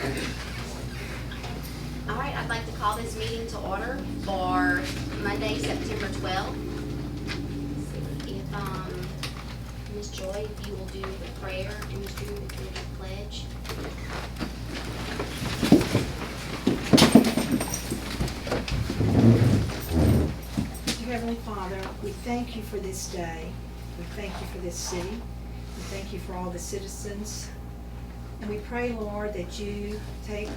All right, I'd like to call this meeting to order for Monday, September 12th. If, Ms. Joy, if you will do the prayer, and Ms. Drew, if you will do the pledge. Dear Heavenly Father, we thank you for this day. We thank you for this city. We thank you for all the citizens. And we pray, Lord, that you take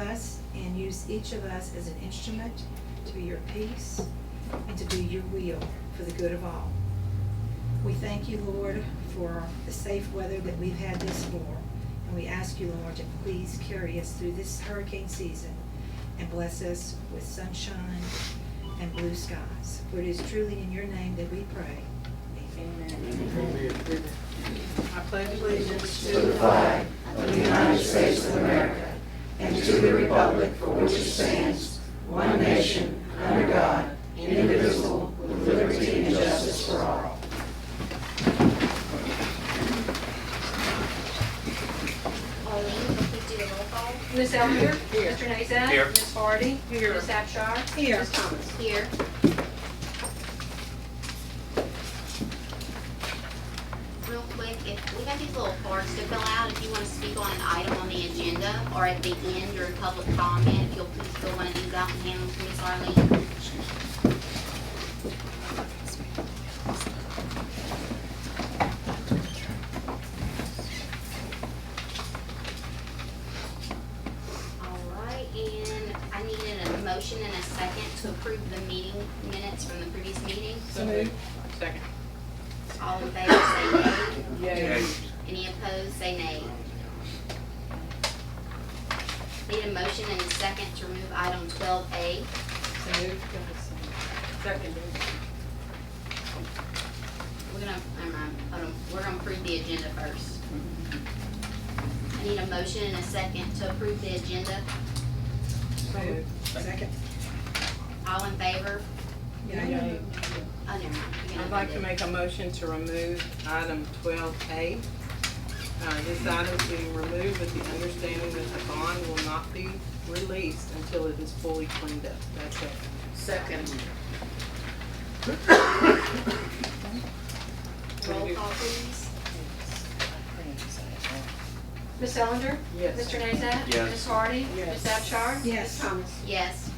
us and use each of us as an instrument to be your peace and to do your will for the good of all. We thank you, Lord, for the safe weather that we've had this fall. And we ask you, Lord, to please carry us through this hurricane season and bless us with sunshine and blue skies. For it is truly in your name that we pray. Amen. I pledge allegiance to the flag of the United States of America and to the republic for which it stands, one nation, under God, indivisible, with liberty and justice for all. Please do the roll call. Ms. Ellender? Here. Mr. Nazat? Here. Ms. Hardy? Here. Ms. Abchar? Here. Ms. Thomas? Here. Real quick, if we got these little cards to fill out, if you want to speak on an item on the agenda, or at the end during public comment, if you'll please fill one of these out and hand them to Ms. Arlene. Motion and a second to approve the meeting minutes from the previous meeting. So moved. Second. All in favor say nay. Yay. Any opposed say nay. Need a motion and a second to remove item 12A. So moved. Second. We're gonna approve the agenda first. I need a motion and a second to approve the agenda. Moved. Second. All in favor? Yay. Oh, never mind. You can I'd like to amend it. make a motion to remove item 12A. This item is being removed with the understanding that the bond will not be released until it is fully cleaned up. That's it. Second. Roll call, please. Ms. Ellender? Yes. Mr. Nazat? Yes. Ms. Hardy? Yes. Ms. Abchar? Yes. Ms. Thomas? Yes.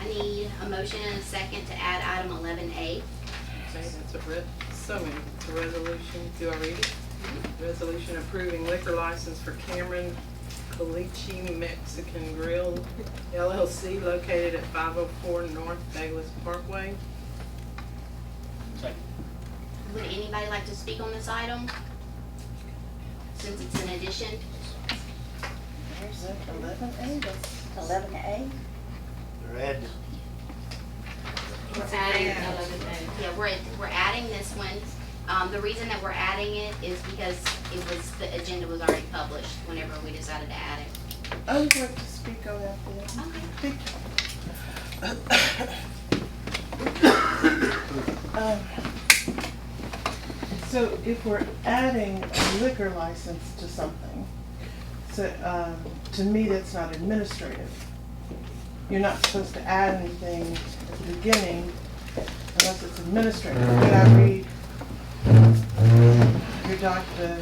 I need a motion and a second to add item 11A. Okay, that's it's a resolution. Do I read it? Resolution approving liquor license for Cameron Caliche Mexican Grill LLC located at 504 North Douglas Parkway. Would anybody like to speak on this item? Since it's an addition. There's 11A, that's 11A. Red. It's adding Yeah. 11A. Yeah, we're adding this one. The reason that we're adding it is because the agenda was already published whenever we decided to add it. I would like to speak on that then. Okay. So if we're adding a liquor license to something, so to me that's not administrative. You're not supposed to add anything at the beginning unless it's administrative. Did I read the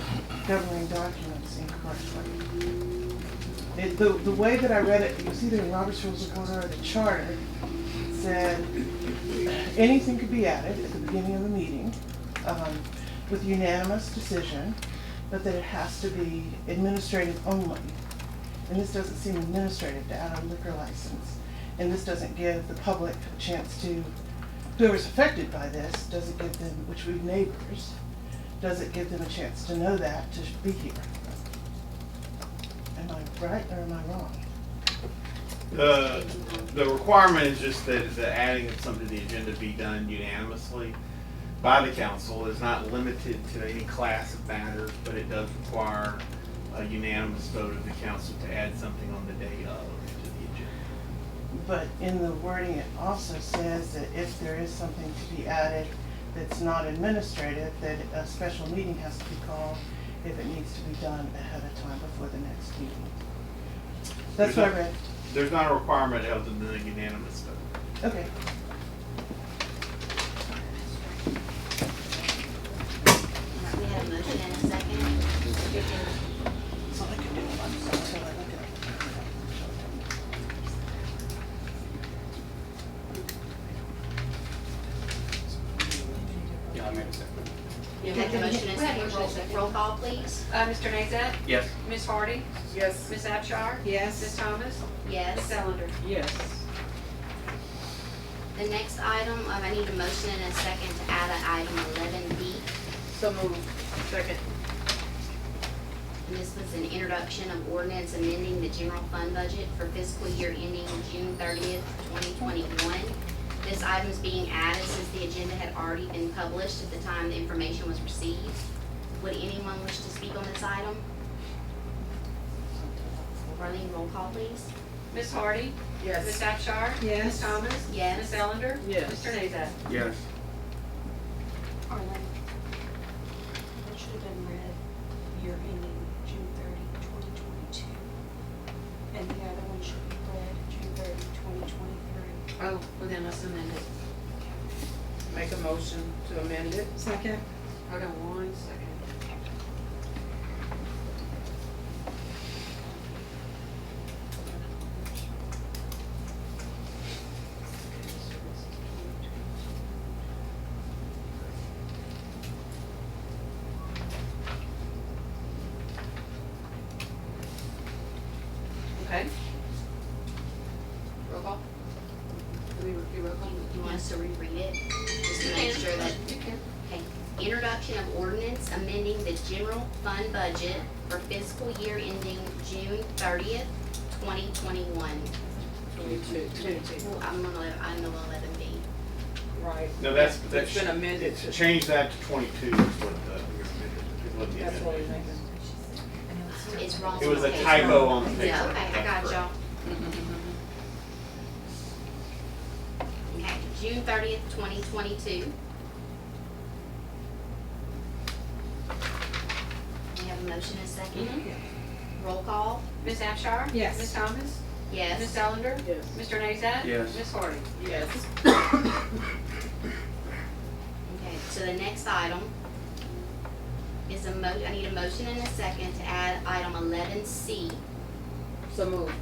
governing documents incorrectly? The way that I read it, it was either in Robert's Rules of Order or the charter, it said anything could be added at the beginning of a meeting with unanimous decision, but that it has to be administrative only. And this doesn't seem administrative to add a liquor license. And this doesn't give the public a chance to, whoever's affected by this, doesn't give them, which we've neighbors, doesn't give them a chance to know that, to be here. Am I right or am I wrong? The requirement is just that the adding of something to the agenda be done unanimously by the council. Is not limited to any class of matters, but it does require a unanimous vote of the council to add something on the day of to the agenda. But in the wording, it also says that if there is something to be added that's not administrative, that a special meeting has to be called if it needs to be done ahead of time before the next meeting. That's what I read. There's not a requirement other than a unanimous vote. Okay. We had a motion and a second. So I can do it. I'm sorry. So I look at it. Yeah, I made a second. We have a motion and a We have a motion and a second. second. Roll call, please. Mr. Nazat? Yes. Ms. Hardy? Yes. Ms. Abchar? Yes. Ms. Thomas? Yes. Ms. Ellender? Yes. The next item, I need a motion and a second to add an item 11B. So moved. Second. And this was an introduction of ordinance amending the general fund budget for fiscal year ending June 30th, 2021. This item is being added since the agenda had already been published at the time the information was received. Would anyone wish to speak on this item? Marlene, roll call, please. Ms. Hardy? Yes. Ms. Abchar? Yes. Ms. Thomas? Yes. Ms. Ellender? Yes. Mr. Nazat? Yes. Arlen, that should have been read year ending June 30, 2022. And the other one should be read June 30, 2023. Oh, well then let's amend it. Make a motion to amend it. Second. Hold on 1 second. Okay. Roll call? Do we do roll call? You want us to reread it? Just to make sure that, You can. okay. Introduction of ordinance amending the general fund budget for fiscal year ending June 30th, 2021. 22. Well, I'm on 11B. Right. No, that's, It's been amended to to. change that to 22 is what is what the That's what we're amendment is. making. It's wrong. It was a Okay. typo on the paper. Yeah, okay, I That's got correct. y'all. Okay, June 30th, 2022. We have a motion and a second. Roll call, Ms. Abchar? Yes. Ms. Thomas? yes. Ms. Ellender? Yes. Mr. Nazat? Yes. Ms. Hardy? Yes. Okay, so the next item is I need a motion and a second to add item 11C. So moved.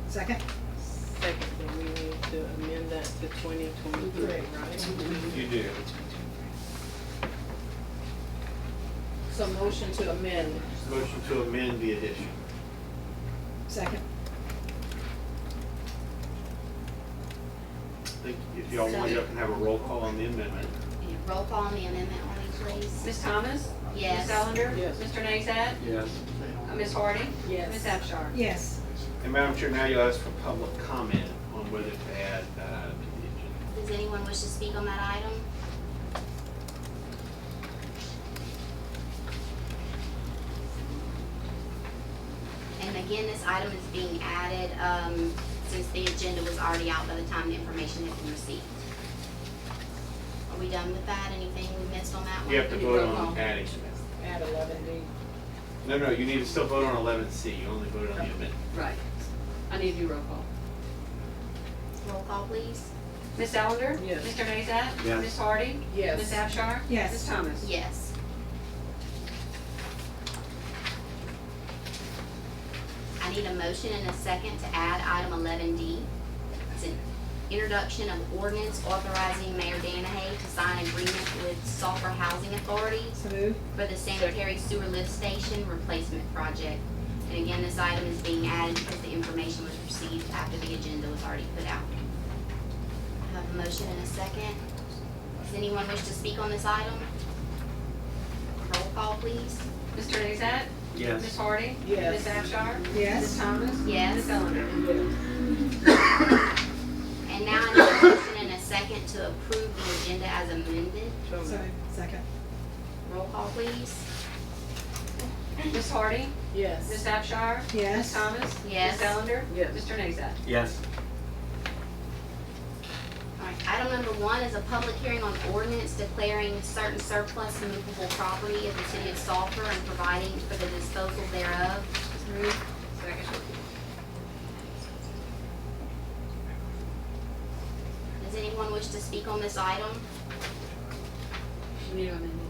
Second. Second, then we need to amend that to 2023, right? You do. So motion to amend. Motion to amend the addition. Second. I think if y'all want, y'all can have a roll call on the amendment. Yeah, roll call on the amendment, only please. Ms. Thomas? Yes. Ms. Ellender? Yes. Mr. Nazat? Yes. Ms. Hardy? Yes. Ms. Abchar? Yes. And Madam Chair, now you'll ask for public comment on whether to add to the agenda. Does anyone wish to speak on that item? And again, this item is being added, since the agenda was already out by the time the information had been received. Are we done with that? Anything we missed on that one? You have to need vote roll on call. adding. Add 11D. No, you need to still vote on 11C. You only voted on the amendment. Right. I need to do roll call. Roll call, please. Ms. Ellender? Yes. Mr. Nazat? Yes. Ms. Hardy? Yes. Ms. Abchar? Yes. Ms. Thomas? Yes. I need a motion and a second to add item 11D. It's an introduction of ordinance authorizing Mayor Danahay to sign agreement with Sulphur Housing Authority So moved. for the sanitary sewer lift station replacement project. And again, this item is being added because the information was received after the agenda was already put out. I have a motion and a second. Does anyone wish to speak on this item? Roll call, please. Mr. Nazat? Yes. Ms. Hardy? Yes. Ms. Abchar? Yes. Ms. Thomas? Yes. Ms. Ellender? Yes. And now I need a motion and a second to approve the agenda as amended. So So moved. moved. Second. Roll call, please. Ms. Hardy? Yes. Ms. Abchar? Yes. Ms. Thomas? Yes. Ms. Ellender? Yes. Mr. Nazat? Yes. All right, Item number 1 is a public hearing on ordinance declaring certain surplus and movable property of the city of Sulphur and providing for the disposal thereof. Second. Does anyone wish to speak on this item? Need to amend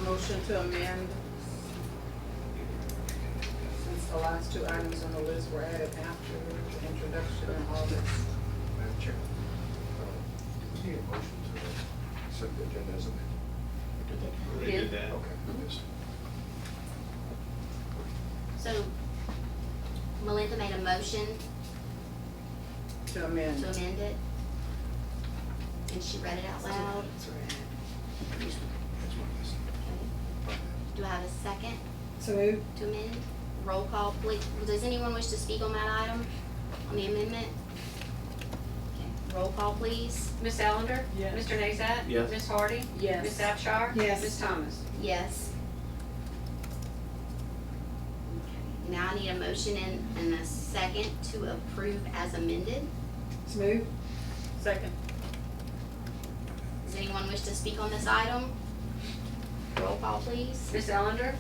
Motion to amend. Since the last two items on the list were added after the introduction and all this. Madam Chair, do you need a motion to set the agenda as amended? We did that. Okay, yes. So Melinda made a motion To amend. to amend it. And she read it out loud. That's what I missed. Do I have a second So moved. to amend? Roll call, please. Does anyone wish to speak on that item, on the amendment? Okay. Roll call, please. Ms. Ellender? Yes. Mr. Nazat? Yes. Ms. Hardy? Yes. Ms. Abchar? Yes. Ms. Thomas? Yes. Now I need a motion and a second to approve as amended. So moved. Second. Does anyone wish to speak on this item? Roll call, please. Ms. Ellender?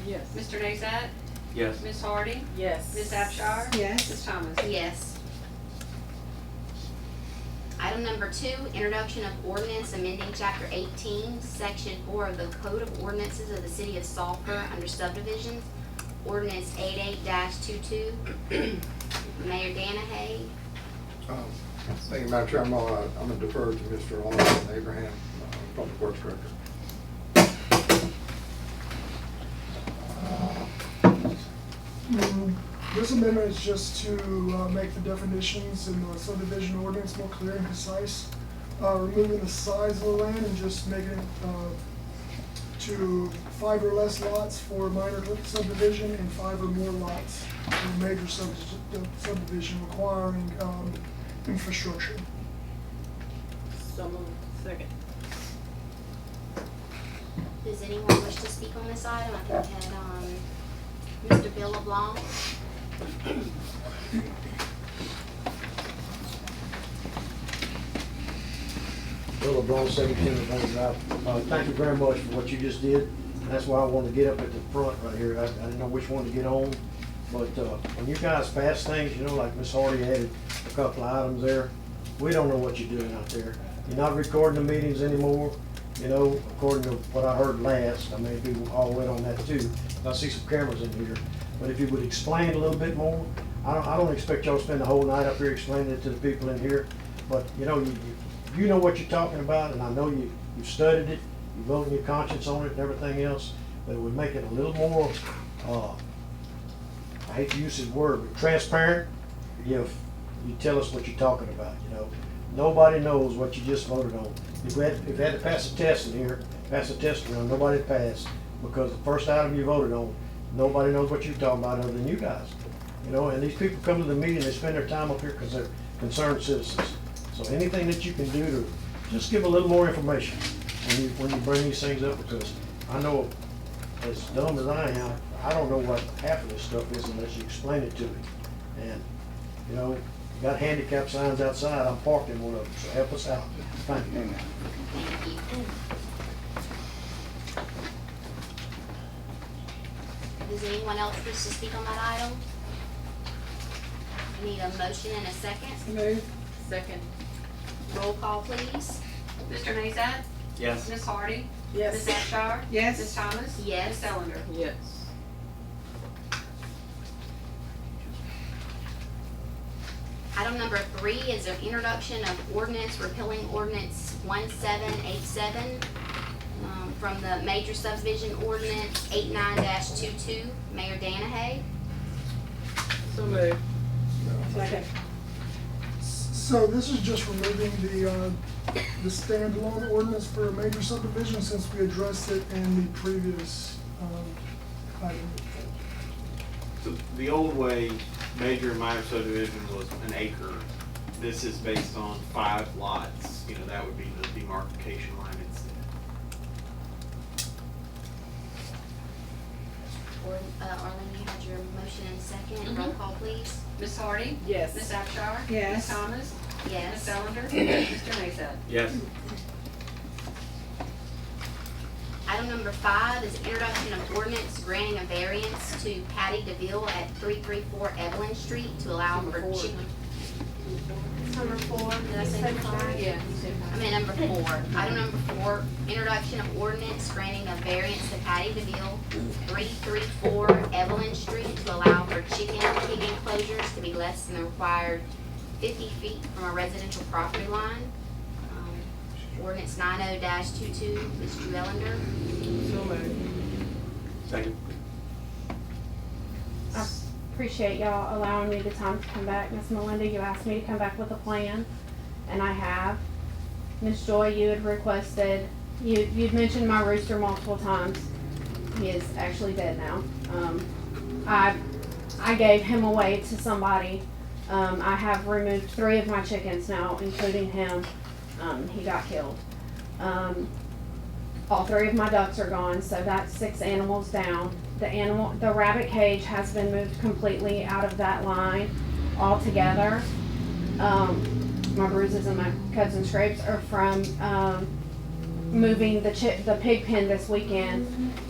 Yes. Mr. Nazat? Yes. Ms. Hardy? Yes. Ms. Abchar? Yes. Ms. Thomas? Yes. Item number 2, introduction of ordinance amending chapter 18, section 4 of the Code of Ordinances of the City of Sulphur under subdivisions. Ordinance 88-22. Mayor Danahay. Thank you, Madam Chair. I'm gonna defer to Mr. Arnold Abraham, Public Works Director. This amendment is just to make the definitions in the subdivision ordinance more clear and concise, removing the size of the land and just making it to 5 or less lots for minor subdivision and 5 or more lots for major subdivision requiring infrastructure. So moved. Second. Does anyone wish to speak on this item? I think we had, Mr. Bill LeBlanc. Bill LeBron, 17 North Drive. Thank you very much for what you just did. That's why I wanted to get up at the front right here. I didn't know which one to get on. But when you guys pass things, you know, like Miss Hardy added a couple of items there, we don't know what you're doing out there. You're not recording the meetings anymore, you know, according to what I heard last. I may be all in on that too. I see some cameras in here. But if you would explain a little bit more, I don't expect y'all to spend the whole night up here explaining it to the people in here. But, you know, you know what you're talking about, and I know you've studied it, you voted your conscience on it and everything else, but it would make it a little more, I hate to use this word, but transparent if you tell us what you're talking about, you know. Nobody knows what you just voted on. If we had to pass a test in here, pass a test around, nobody passed, because the first item you voted on, nobody knows what you're talking about other than you guys. You know, and these people come to the meeting, they spend their time up here because they're concerned citizens. So anything that you can do to just give a little more information when you bring these things up, because I know, as dumb as I am, I don't know what half of this stuff is unless you explain it to me. And, you know, you got handicap signs outside, I'm parked in one of them, so help us out. Thank you. Thank you. Does anyone else wish to speak on that item? I need a motion and a second. So moved. Second. Roll call, please. Mr. Nazat? Yes. Ms. Hardy? Yes. Ms. Abchar? Yes. Ms. Thomas? Yes. Ms. Ellender? Yes. Item number 3 is an introduction of ordinance repealing ordinance 1787 from the major subdivision ordinance 89-22. Mayor Danahay. So moved. Second. So this is just removing the standalone ordinance for a major subdivision since we addressed it in the previous item. So the old way, major and minor subdivision was an acre. This is based on 5 lots. You know, that would be the demarcation line instead. Arlene, you had your motion and second. Roll Mhm. call, please. Ms. Hardy? Yes. Ms. Abchar? Yes. Ms. Thomas? Yes. Ms. Ellender? Mr. Nazat? Yes. Item number 5 is introduction of ordinance granting a variance to Patty DeVille at 334 Evelyn Street to allow for chicken. Number 4, did I say number 5? Yeah, you said I mean, number 4. Item number 4, introduction of ordinance granting a variance to Patty DeVille, 334 Evelyn Street to allow for chicken pig enclosures to be less than the required 50 feet from a residential property line. Ordinance 90-22, Mr. Ellender. So moved. Second. I appreciate y'all allowing me the time to come back. Miss Melinda, you asked me to come back with a plan, and I have. Miss Joy, you had requested, you'd mentioned my rooster multiple times. He is actually dead now. I gave him away to somebody. I have removed 3 of my chickens now, including him. He got killed. All 3 of my ducks are gone, so that's 6 animals down. The rabbit cage has been moved completely out of that line altogether. My bruises and my cuts and scrapes are from moving the pig pen this weekend.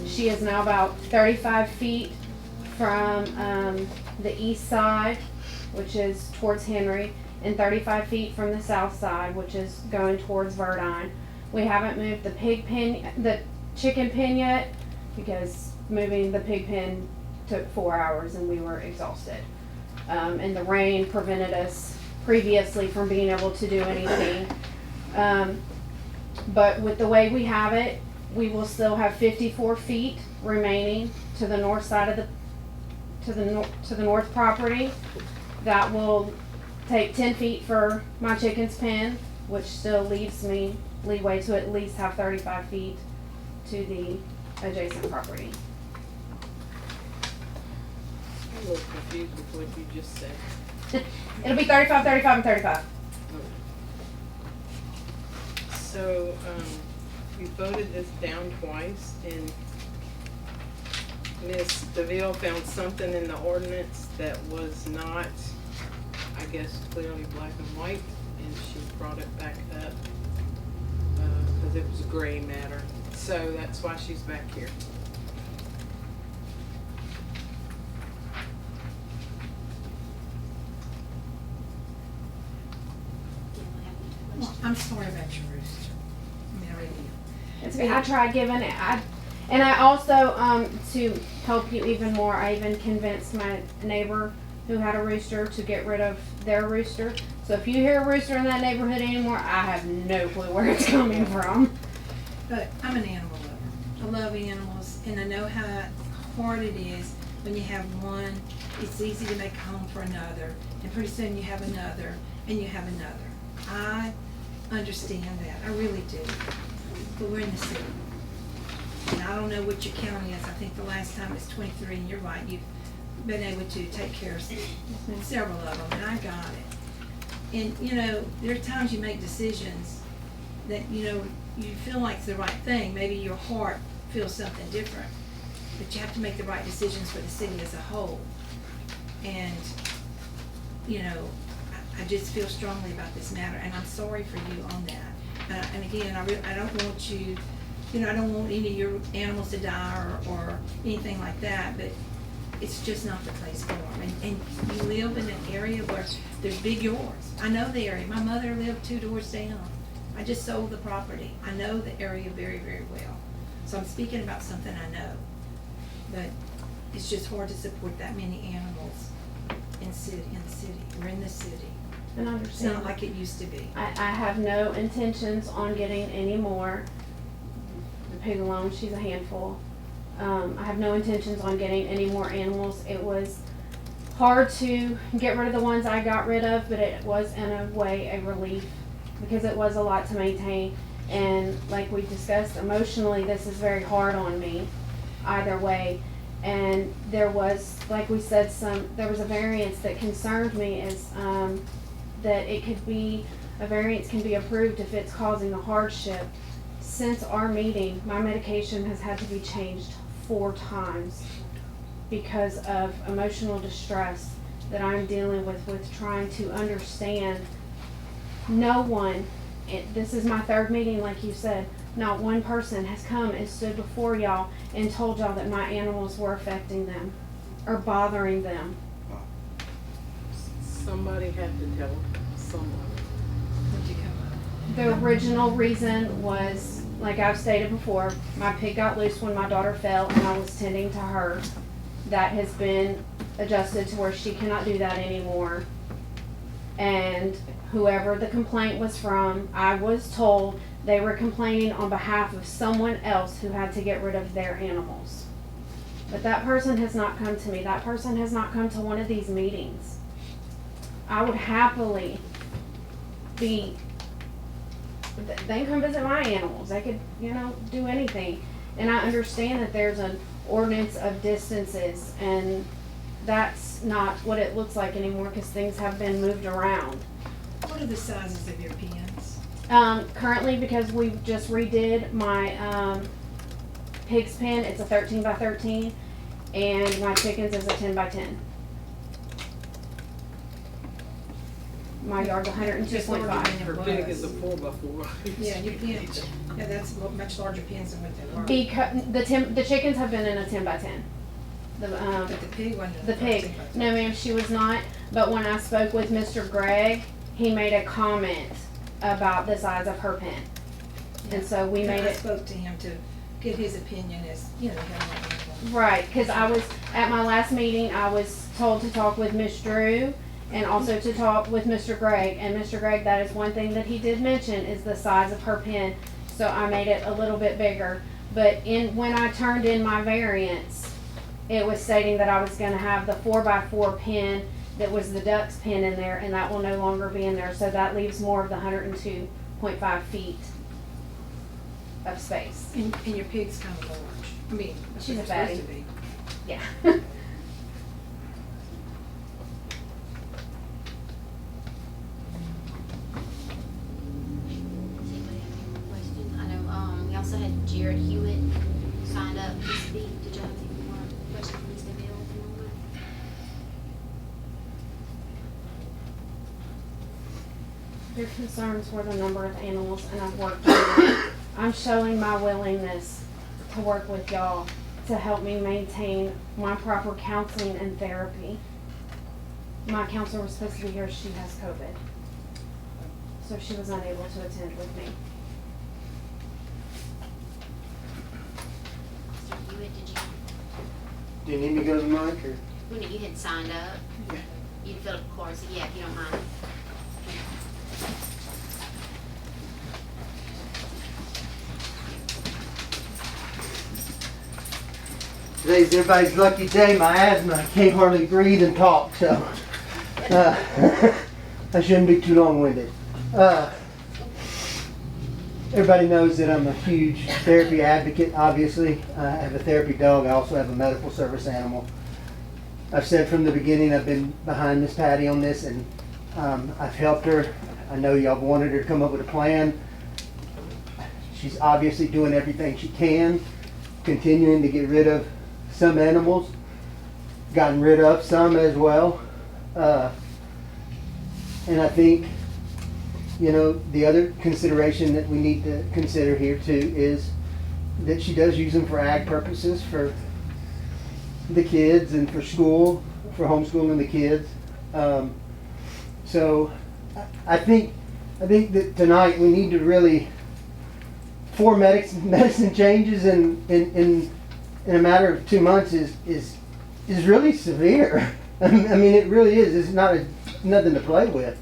She is now about 35 feet from the east side, which is towards Henry, and 35 feet from the south side, which is going towards Verdine. We haven't moved the chicken pen yet, because moving the pig pen took 4 hours and we were exhausted. And the rain prevented us previously from being able to do anything. But with the way we have it, we will still have 54 feet remaining to the north side of to the north property. That will take 10 feet for my chicken's pen, which still leaves me leeway to at least have 35 feet to the adjacent property. I'm a little confused with what you just said. It'll be 35, 35, and 35. So, we voted this down twice, and Ms. DeVille found something in the ordinance that was not, I guess, clearly black and white, and she brought it back up, because it was a gray matter. So that's why she's back here. Well, I'm sorry about your rooster. I mean, I really am. It's I tried giving it. And I also, to help you even more, I even convinced my neighbor who had a rooster to get rid of their rooster. So if you hear a rooster in that neighborhood anymore, I have no clue where it's coming from. But I'm an animal lover. I love animals, and I know how hard it is when you have one. It's easy to make a home for another, and pretty soon you have another, and you have another. I understand that. I really do. But we're in the city. And I don't know what your county is. I think the last time was 23, and you're right. You've been able to take care of several of them, and I got it. And, you know, there are times you make decisions that, you know, you feel like it's the right thing. Maybe your heart feels something different. But you have to make the right decisions for the city as a whole. And, you know, I just feel strongly about this matter, and I'm sorry for you on that. And again, I don't want you, you know, I don't want any of your animals to die or anything like that, but it's just not the place for them. And you live in an area where there's big yards. I know the area. My mother lived 2 doors down. I just sold the property. I know the area very, very well. So I'm speaking about something I know. But it's just hard to support that many animals in the city. We're in the city. And I It's understand. not like it used to be. I have no intentions on getting any more. The pig alone, she's a handful. I have no intentions on getting any more animals. It was hard to get rid of the ones I got rid of, but it was in a way a relief because it was a lot to maintain. And like we discussed, emotionally, this is very hard on me either way. And there was, like we said, there was a variance that concerned me is that it could be, a variance can be approved if it's causing a hardship. Since our meeting, my medication has had to be changed 4 times. because of emotional distress that I'm dealing with trying to understand. No one, this is my third meeting, like you said, not one person has come and stood before y'all and told y'all that my animals were affecting them or bothering them. Somebody had to tell someone. What'd you come up? The original reason was, like I've stated before, my pig got loose when my daughter fell and I was tending to her. That has been adjusted to where she cannot do that anymore. And whoever the complaint was from, I was told they were complaining on behalf of someone else who had to get rid of their animals. But that person has not come to me. That person has not come to one of these meetings. I would happily be, they can come visit my animals. They could, do anything. And I understand that there's an ordinance of distances, and that's not what it looks like anymore because things have been moved around. What are the sizes of your pens? Currently, because we just redid my pig's pen, it's a 13 by 13, and my chickens is a 10 by 10. My yard's 102.5. Her pig is a 4x4. Yeah, that's much larger pens than what they were. Because the chickens have been in a 10 by 10. But the pig wasn't. The pig, no ma'am, she was not. But when I spoke with Mr. Gregg, he made a comment about the size of her pen, and so we made I it. spoke to him to get his opinion as, Right, because I was, at my last meeting, I was told to talk with Miss Drew and also to talk with Mr. Gregg. And Mr. Gregg, that is one thing that he did mention is the size of her pen. So I made it a little bit bigger. But when I turned in my variance, it was stating that I was gonna have the 4x4 pen that was the duck's pen in there, and that will no longer be in there. So that leaves more of the 102.5 feet of space. And your pig's kind of large. I mean, that's She's what a they're fatty. supposed to be. Yeah. I know, we also had Jared Hewitt signed up to speak. Did you have any more questions for Mr. Bill? Your concerns were the number of animals, and I've worked on it. I'm showing my willingness to work with y'all to help me maintain my proper counseling and therapy. My counselor was supposed to be here, she has COVID, so she was unable to attend with me. Mr. Hewitt, did you, Do you need me to go to the mic or? when you had signed up? Yeah. You filled up the card, so yeah, if you don't mind. Today's everybody's lucky day. My asthma, I can't hardly breathe and talk, so I shouldn't be too long-winded. Everybody knows that I'm a huge therapy advocate, obviously. I have a therapy dog. I also have a medical service animal. I've said from the beginning I've been behind Miss Patty on this, and I've helped her. I know y'all wanted her to come up with a plan. She's obviously doing everything she can, continuing to get rid of some animals, gotten rid of some as well. And I think, the other consideration that we need to consider here too is that she does use them for ag purposes, for the kids and for school, for homeschooling the kids. So I think that tonight we need to really, 4 medicine changes in a matter of 2 months is really severe. I mean, it really is. It's nothing to play with.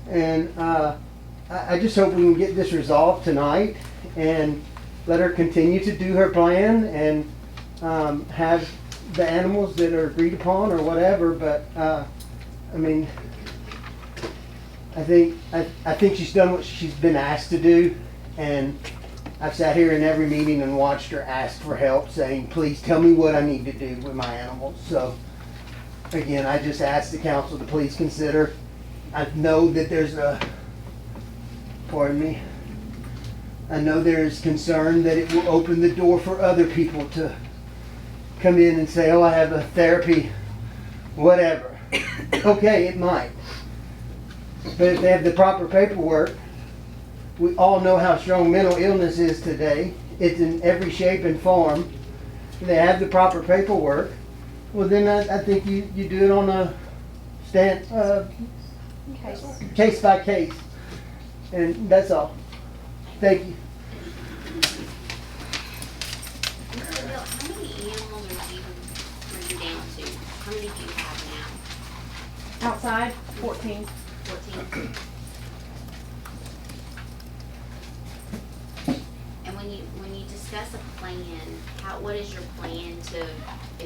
And I just hope we can get this resolved tonight and let her continue to do her plan and have the animals that are agreed upon or whatever. But I mean, I think she's done what she's been asked to do, and I've sat here in every meeting and watched her ask for help, saying, please tell me what I need to do with my animals. So again, I just ask the council to please consider. I know that there's I know there's concern that it will open the door for other people to come in and say, oh, I have a therapy, whatever. Okay, it might. But if they have the proper paperwork, we all know how strong mental illness is today. It's in every shape and form. They have the proper paperwork. Well, then I think you do it on a case by case. And that's all. Thank you. Mr. Bill, how many animals are you down to? How many do you have now? Outside, 14. 14? And when you discuss a plan, what is your plan to, do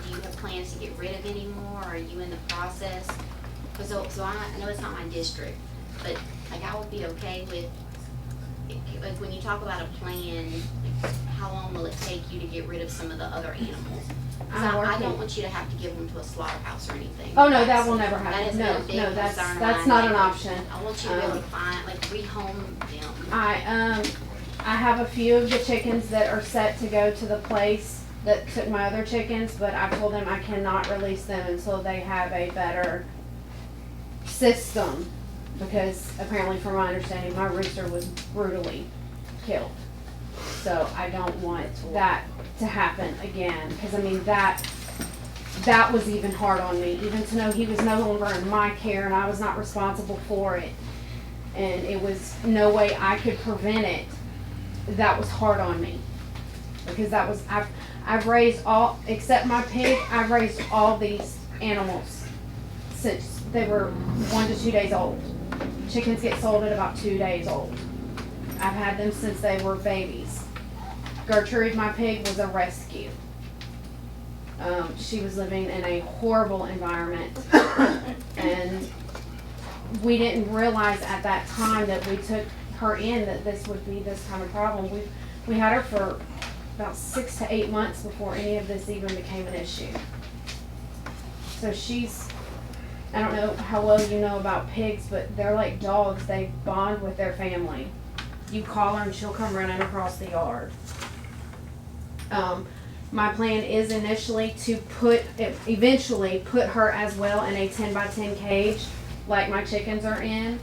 you have plans to get rid of any more? Are you in the process? So I know it's not my district, but like I would be okay with, like when you talk about a plan, like how long will it take you to get rid of some of the other animals? 'Cause I don't want you to have to give them to a slaughterhouse or anything. Oh, no, that will never happen. That has been a big No, that's concern of that's mine not an lately. option. I want you to be able to find, like rehome them. I have a few of the chickens that are set to go to the place that took my other chickens, but I told them I cannot release them until they have a better system, because apparently from my understanding, my rooster was brutally killed. So I don't want that to happen again, because I mean, that was even hard on me, even to know he was no longer in my care and I was not responsible for it. And it was no way I could prevent it. That was hard on me, because that was, I've raised all, except my pig, I've raised all these animals since they were 1 to 2 days old. Chickens get sold at about 2 days old. I've had them since they were babies. Gertrude, my pig, was a rescue. She was living in a horrible environment, and we didn't realize at that time that we took her in that this would be this kind of problem. We had her for about 6 to 8 months before any of this even became an issue. So she's, I don't know how well you know about pigs, but they're like dogs. They bond with their family. You call her and she'll come running across the yard. My plan is initially to eventually put her as well in a 10 by 10 cage like my chickens are in.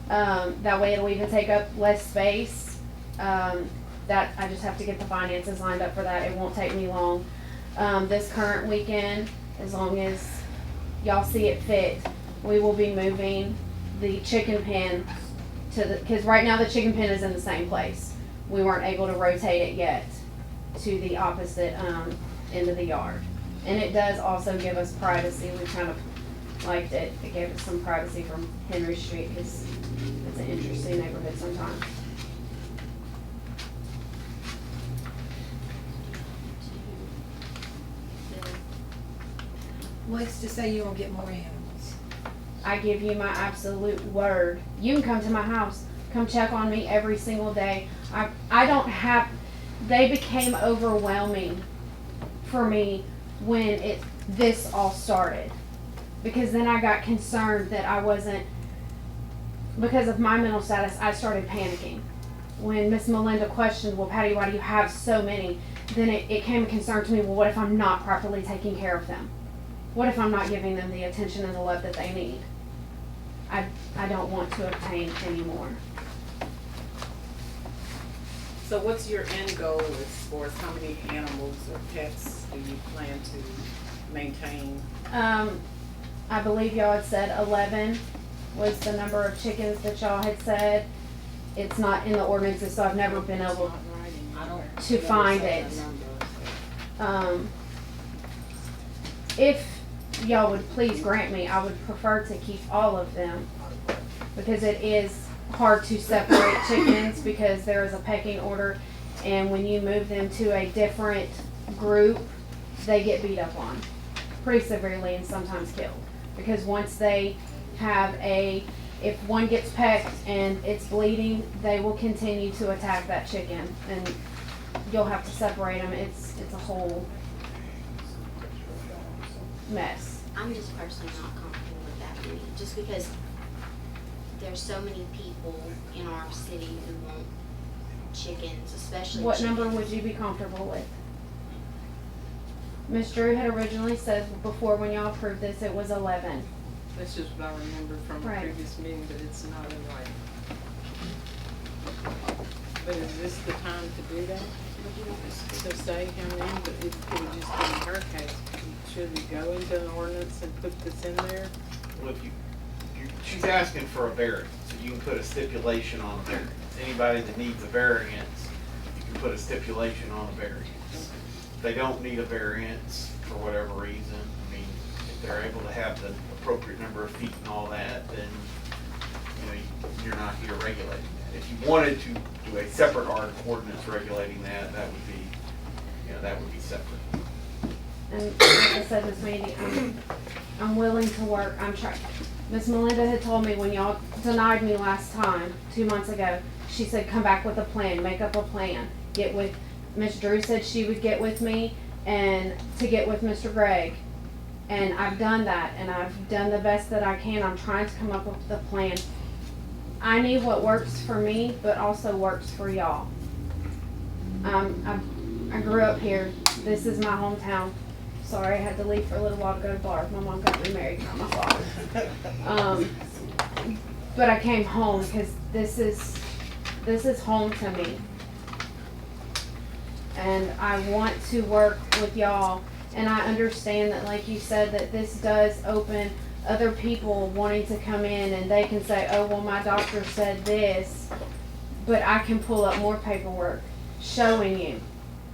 That way it'll even take up less space. That I just have to get the finances lined up for that. It won't take me long. This current weekend, as long as y'all see it fit, we will be moving the chicken pen because right now the chicken pen is in the same place. We weren't able to rotate it yet to the opposite end of the yard. And it does also give us privacy. We kind of liked it. It gave us some privacy from Henry Street because it's an interesting neighborhood sometimes. What's to say you won't get more animals? I give you my absolute word. You can come to my house. Come check on me every single day. I don't have, they became overwhelming for me when this all started. Because then I got concerned that I wasn't, because of my mental status, I started panicking. When Miss Melinda questioned, well, Patty, why do you have so many? Then it came a concern to me, well, what if I'm not properly taking care of them? What if I'm not giving them the attention and the love that they need? I don't want to obtain anymore. So what's your end goal as far as how many animals or pets do you plan to maintain? I believe y'all had said 11 was the number of chickens that y'all had said. It's not in the ordinances, so I've never been able to find it. If y'all would please grant me, I would prefer to keep all of them, because it is hard to separate chickens because there is a pecking order, and when you move them to a different group, they get beat up on pretty severely and sometimes killed. Because once they have if one gets pecked and it's bleeding, they will continue to attack that chicken, and you'll have to separate them. It's a whole mess. I'm just personally not comfortable with that many, just because there's so many people in our city who want chickens, especially What chickens. number would you be comfortable with? Ms. Drew had originally said before when y'all approved this, it was 11. That's just what I remember from a Right. previous meeting, but it's not in writing. But is this the time to do that? To say how many, but it would just be in her case. Should we go into an ordinance and put this in there? Well, if she's asking for a variance, so you can put a stipulation on a variance. Anybody that needs a variance, you can put a stipulation on a variance. If they don't need a variance for whatever reason, I mean, if they're able to have the appropriate number of feet and all that, then, you're not here regulating that. If you wanted to do a separate ordinance regulating that, that would be separate. And like I said this meeting, I'm willing to work, I'm trying. Miss Melinda had told me when y'all denied me last time, 2 months ago, she said, come back with a plan, make up a plan. Get with, Miss Drew said she would get with me and to get with Mr. Gregg. And I've done that, and I've done the best that I can. I'm trying to come up with the plan. I need what works for me, but also works for y'all. I grew up here. This is my hometown. Sorry, I had to leave for a little while to go to bars. My mom got remarried, not my fault. But I came home because this is home to me. And I want to work with y'all. And I understand that, like you said, that this does open other people wanting to come in and they can say, oh, well, my doctor said this. But I can pull up more paperwork showing you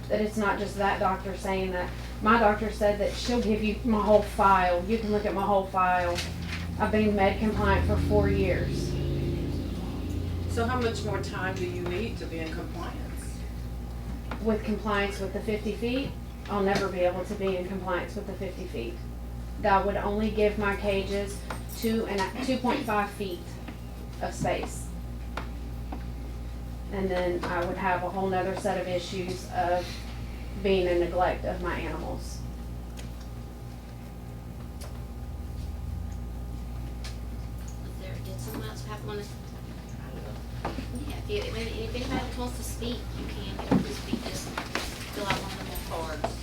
that it's not just that doctor saying that. My doctor said that she'll give you my whole file. You can look at my whole file. I've been med compliant for 4 years. So how much more time do you need to be in compliance? With compliance with the 50 feet, I'll never be able to be in compliance with the 50 feet. That would only give my cages 2.5 feet of space. And then I would have a whole nother set of issues of being a neglect of my animals. Did someone else have one? Yeah, if anybody wants to speak, you can get up to speak, just fill out one of the cards.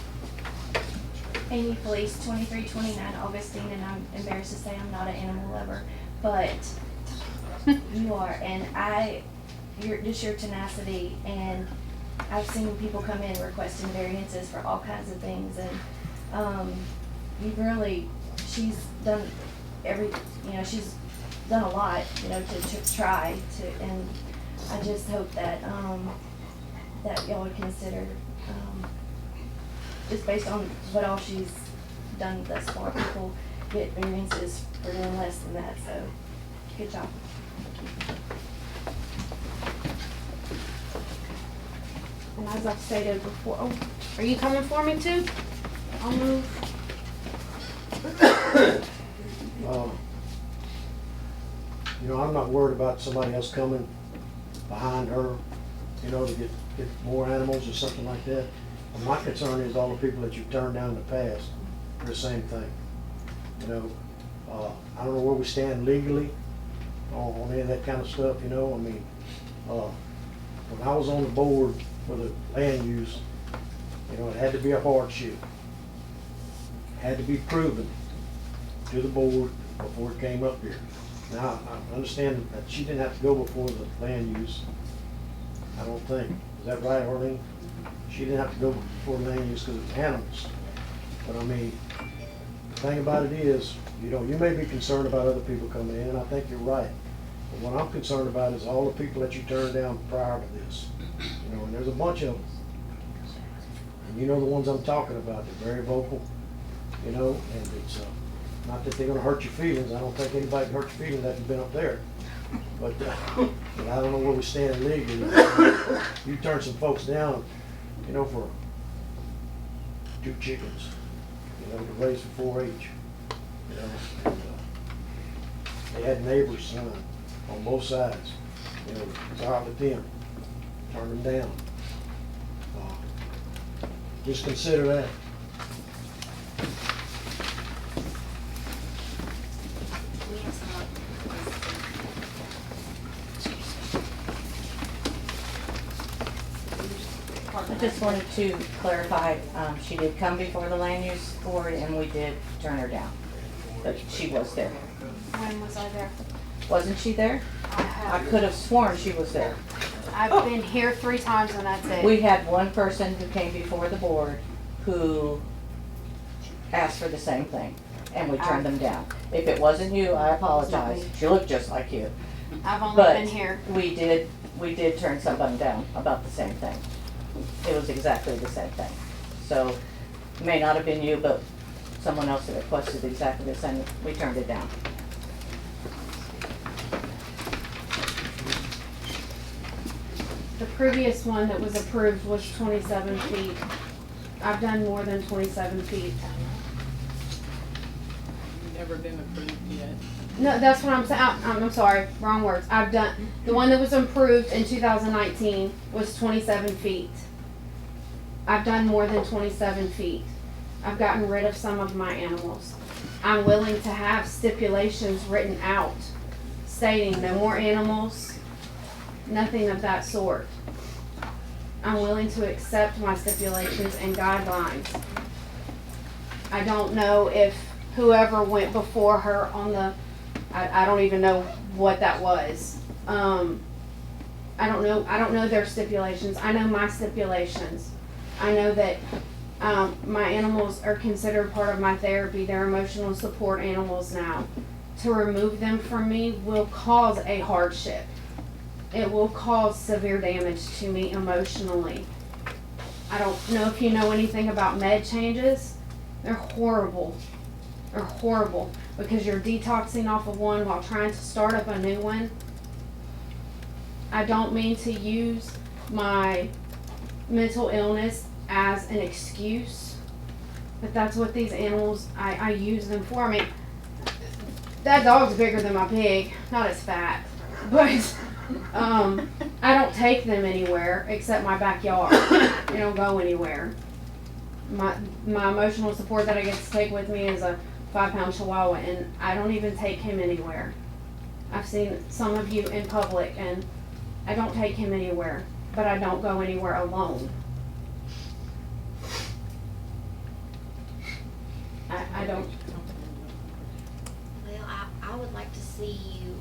Amy Police, 2329 Augustine, and I'm embarrassed to say I'm not an animal lover, but you are, and your tenacity, and I've seen people come in requesting variances for all kinds of things, and she's done she's done a lot, to try to, and I just hope that, that y'all would consider, just based on what all she's done thus far, people get variances for doing less than that, so good job. And as I've stated before, oh, are you coming for me too? I'll move. I'm not worried about somebody else coming behind her, to get more animals or something like that. And my concern is all the people that you've turned down in the past for the same thing. I don't know where we stand legally on any of that kind of stuff, when I was on the board for the land use, it had to be a hardship. It had to be proven to the board before it came up here. Now, I understand that she didn't have to go before the land use, I don't think. Is that right, Arlene? She didn't have to go before land use because it's animals. But the thing about it is, you may be concerned about other people coming in, and I think you're right. But what I'm concerned about is all the people that you turned down prior to this. And there's a bunch of them. And the ones I'm talking about, they're very vocal, and it's not that they're gonna hurt your feelings. I don't think anybody can hurt your feelings that you've been up there. But I don't know where we stand legally. You turned some folks down, for 2 chickens, to raise for 4-H, and, they had neighbors' son on both sides, it's hard with them, turned them down. Just consider that. We have someone. I just wanted to clarify, she did come before the land use board and we did turn her down. But she was there. When was I there? Wasn't she there? I could have sworn she was there. I've been here 3 times and that's it. We had one person who came before the board who asked for the same thing, and we turned them down. If it wasn't you, I apologize. She looked just like you. I've only But been here. we did turn someone down about the same thing. It was exactly the same thing. So, it may not have been you, but someone else that requested exactly the same, we turned it down. The previous one that was approved was 27 feet. I've done more than 27 feet. Never been approved yet. No, that's what I'm saying. I'm sorry, wrong words. I've done, the one that was approved in 2019 was 27 feet. I've done more than 27 feet. I've gotten rid of some of my animals. I'm willing to have stipulations written out stating no more animals, nothing of that sort. I'm willing to accept my stipulations and guidelines. I don't know if whoever went before her on the, I don't even know what that was. I don't know their stipulations. I know my stipulations. I know that my animals are considered part of my therapy. They're emotional support animals now. To remove them from me will cause a hardship. It will cause severe damage to me emotionally. I don't know if you know anything about med changes. They're horrible. They're horrible because you're detoxing off of one while trying to start up a new one. I don't mean to use my mental illness as an excuse, but that's what these animals, I use them for. I mean, that dog's bigger than my pig, not as fat, but I don't take them anywhere except my backyard. They don't go anywhere. My emotional support that I get to take with me is a 5-pound Chihuahua, and I don't even take him anywhere. I've seen some of you in public, and I don't take him anywhere, but I don't go anywhere alone. I don't. Well, I would like to see you,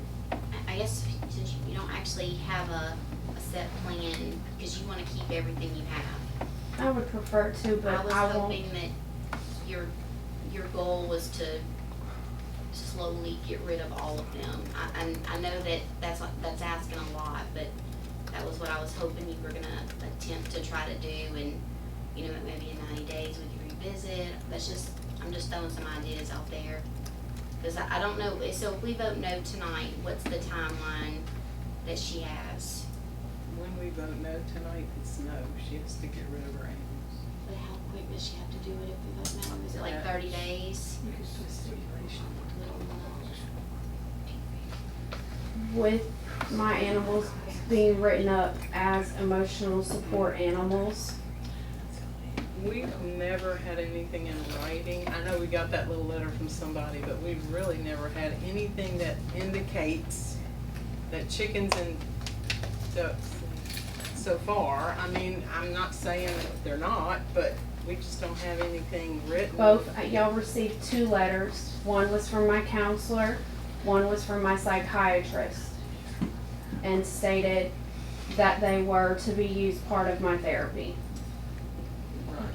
I guess since you don't actually have a set plan, because you want to keep everything you have. I would prefer to, but I was I won't. hoping that your goal was to slowly get rid of all of them. I know that that's asking a lot, but that was what I was hoping you were gonna attempt to try to do, and maybe in 90 days we could revisit. I'm just throwing some ideas out there. Because I don't know, so if we vote no tonight, what's the timeline that she has? When we vote no tonight, it's no. She has to get rid of her animals. But how quick does she have to do it if we vote no? Is it like 30 days? With my animals being written up as emotional support animals, We've never had anything in writing. I know we got that little letter from somebody, but we've really never had anything that indicates that chickens and ducks, so far, I mean, I'm not saying that they're not, but we just don't have anything written. both, y'all received 2 letters. One was from my counselor, one was from my psychiatrist, and stated that they were to be used part of my therapy.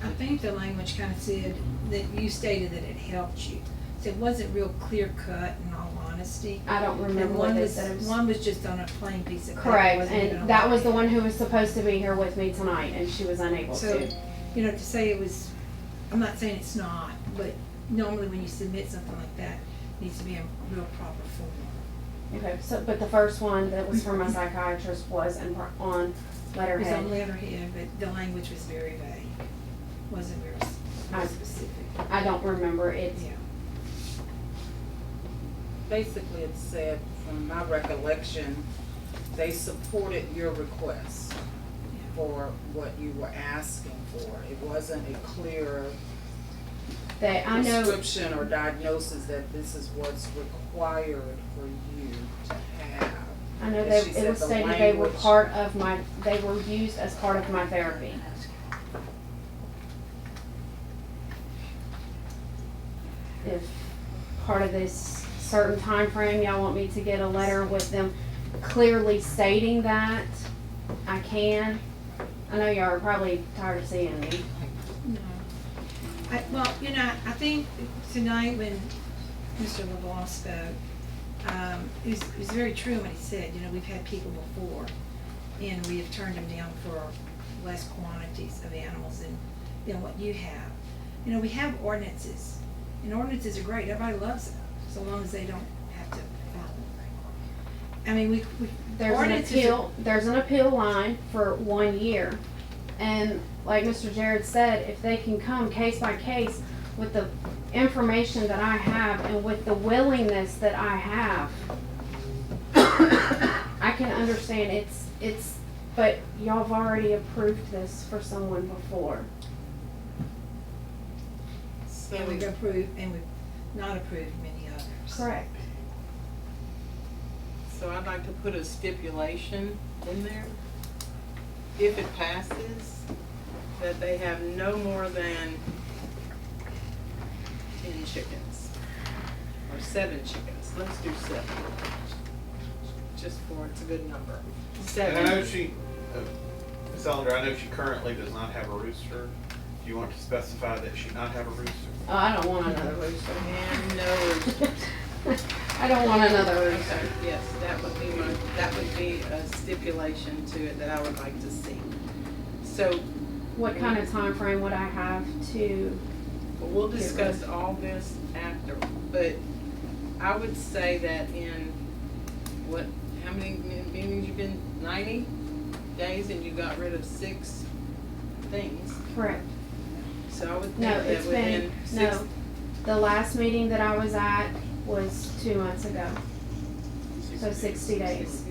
I think the language kind of said that you stated that it helped you. So it wasn't real clear cut in all honesty. I don't remember And what one they was, said. It was one was just on a plain piece of paper. correct, Wasn't even and on that a was the pad. one who was supposed to be here with me tonight, and she was unable So, to. to say it was, I'm not saying it's not, but normally when you submit something like that, it needs to be a real proper form. Okay, so, but the first one that was from my psychiatrist was on It was letterhead. on letterhead, but the language was very vague. Wasn't very specific. I don't remember it. Yeah. Basically, it said, from my recollection, they supported your request for what you were asking for. It wasn't a clear I know, prescription or diagnosis that this is what's required for you to have. I know She it said was the stated they were language- they were used as part of my therapy. If part of this certain time frame, y'all want me to get a letter with them clearly stating that, I can. I know y'all are probably tired of seeing me. No. Well, you know, I think tonight when Mr. LeBlanc spoke, it was very true what he said. You know, we've had people before, and we have turned them down for less quantities of animals than what you have. You know, we have ordinances, and ordinances are great. Everybody loves them, so long as they don't have to follow them. I mean, There's an appeal line for 1 year. And like Mr. Jared said, if they can come case by case with the information that I have and with the willingness that I have, I can understand but y'all have already approved this for someone before. So, And we've approved, and we've not approved many others. Correct. so I'd like to put a stipulation in there. If it passes, that they have no more than 10 chickens, or 7 chickens. Let's do 7. Just for, it's a good number. And I know 7. she, Ms. Ellender, I know she currently does not have a rooster. Do you want to specify that she not have a rooster? Oh, I don't want another rooster. And no roosters. I don't want another Okay, rooster. yes, that would be a stipulation to it that I would like to see. So, What kind of time frame would I have to? we'll discuss all this after, but I would say that in, how many meetings you been, 90 days, and you got rid of 6 things? Correct. So I would think No, that it's been, within 6. no. The last meeting that I was at was 2 months ago. So 60 days.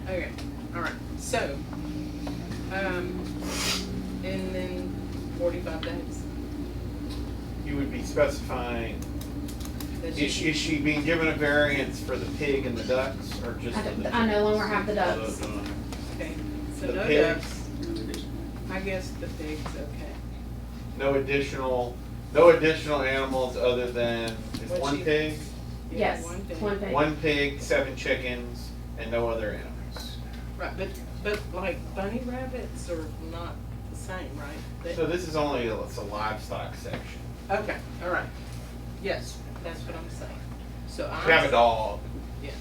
Okay, all right, so, and then 45 days. You would be specifying, That is she being given a variance for the pig and the ducks, or just for the? I no longer have the ducks. Okay, so The no pigs. ducks. I guess the pigs, okay. No additional animals other than, is What one she- pig? Yeah, Yes, one pig. one pig. 1 pig, 7 chickens, and no other animals. Right, but like bunny rabbits are not the same, right? They- So this is only, it's a livestock section. Okay, all right. Yes, that's what I'm saying. So You have a I'm, dog. yeah.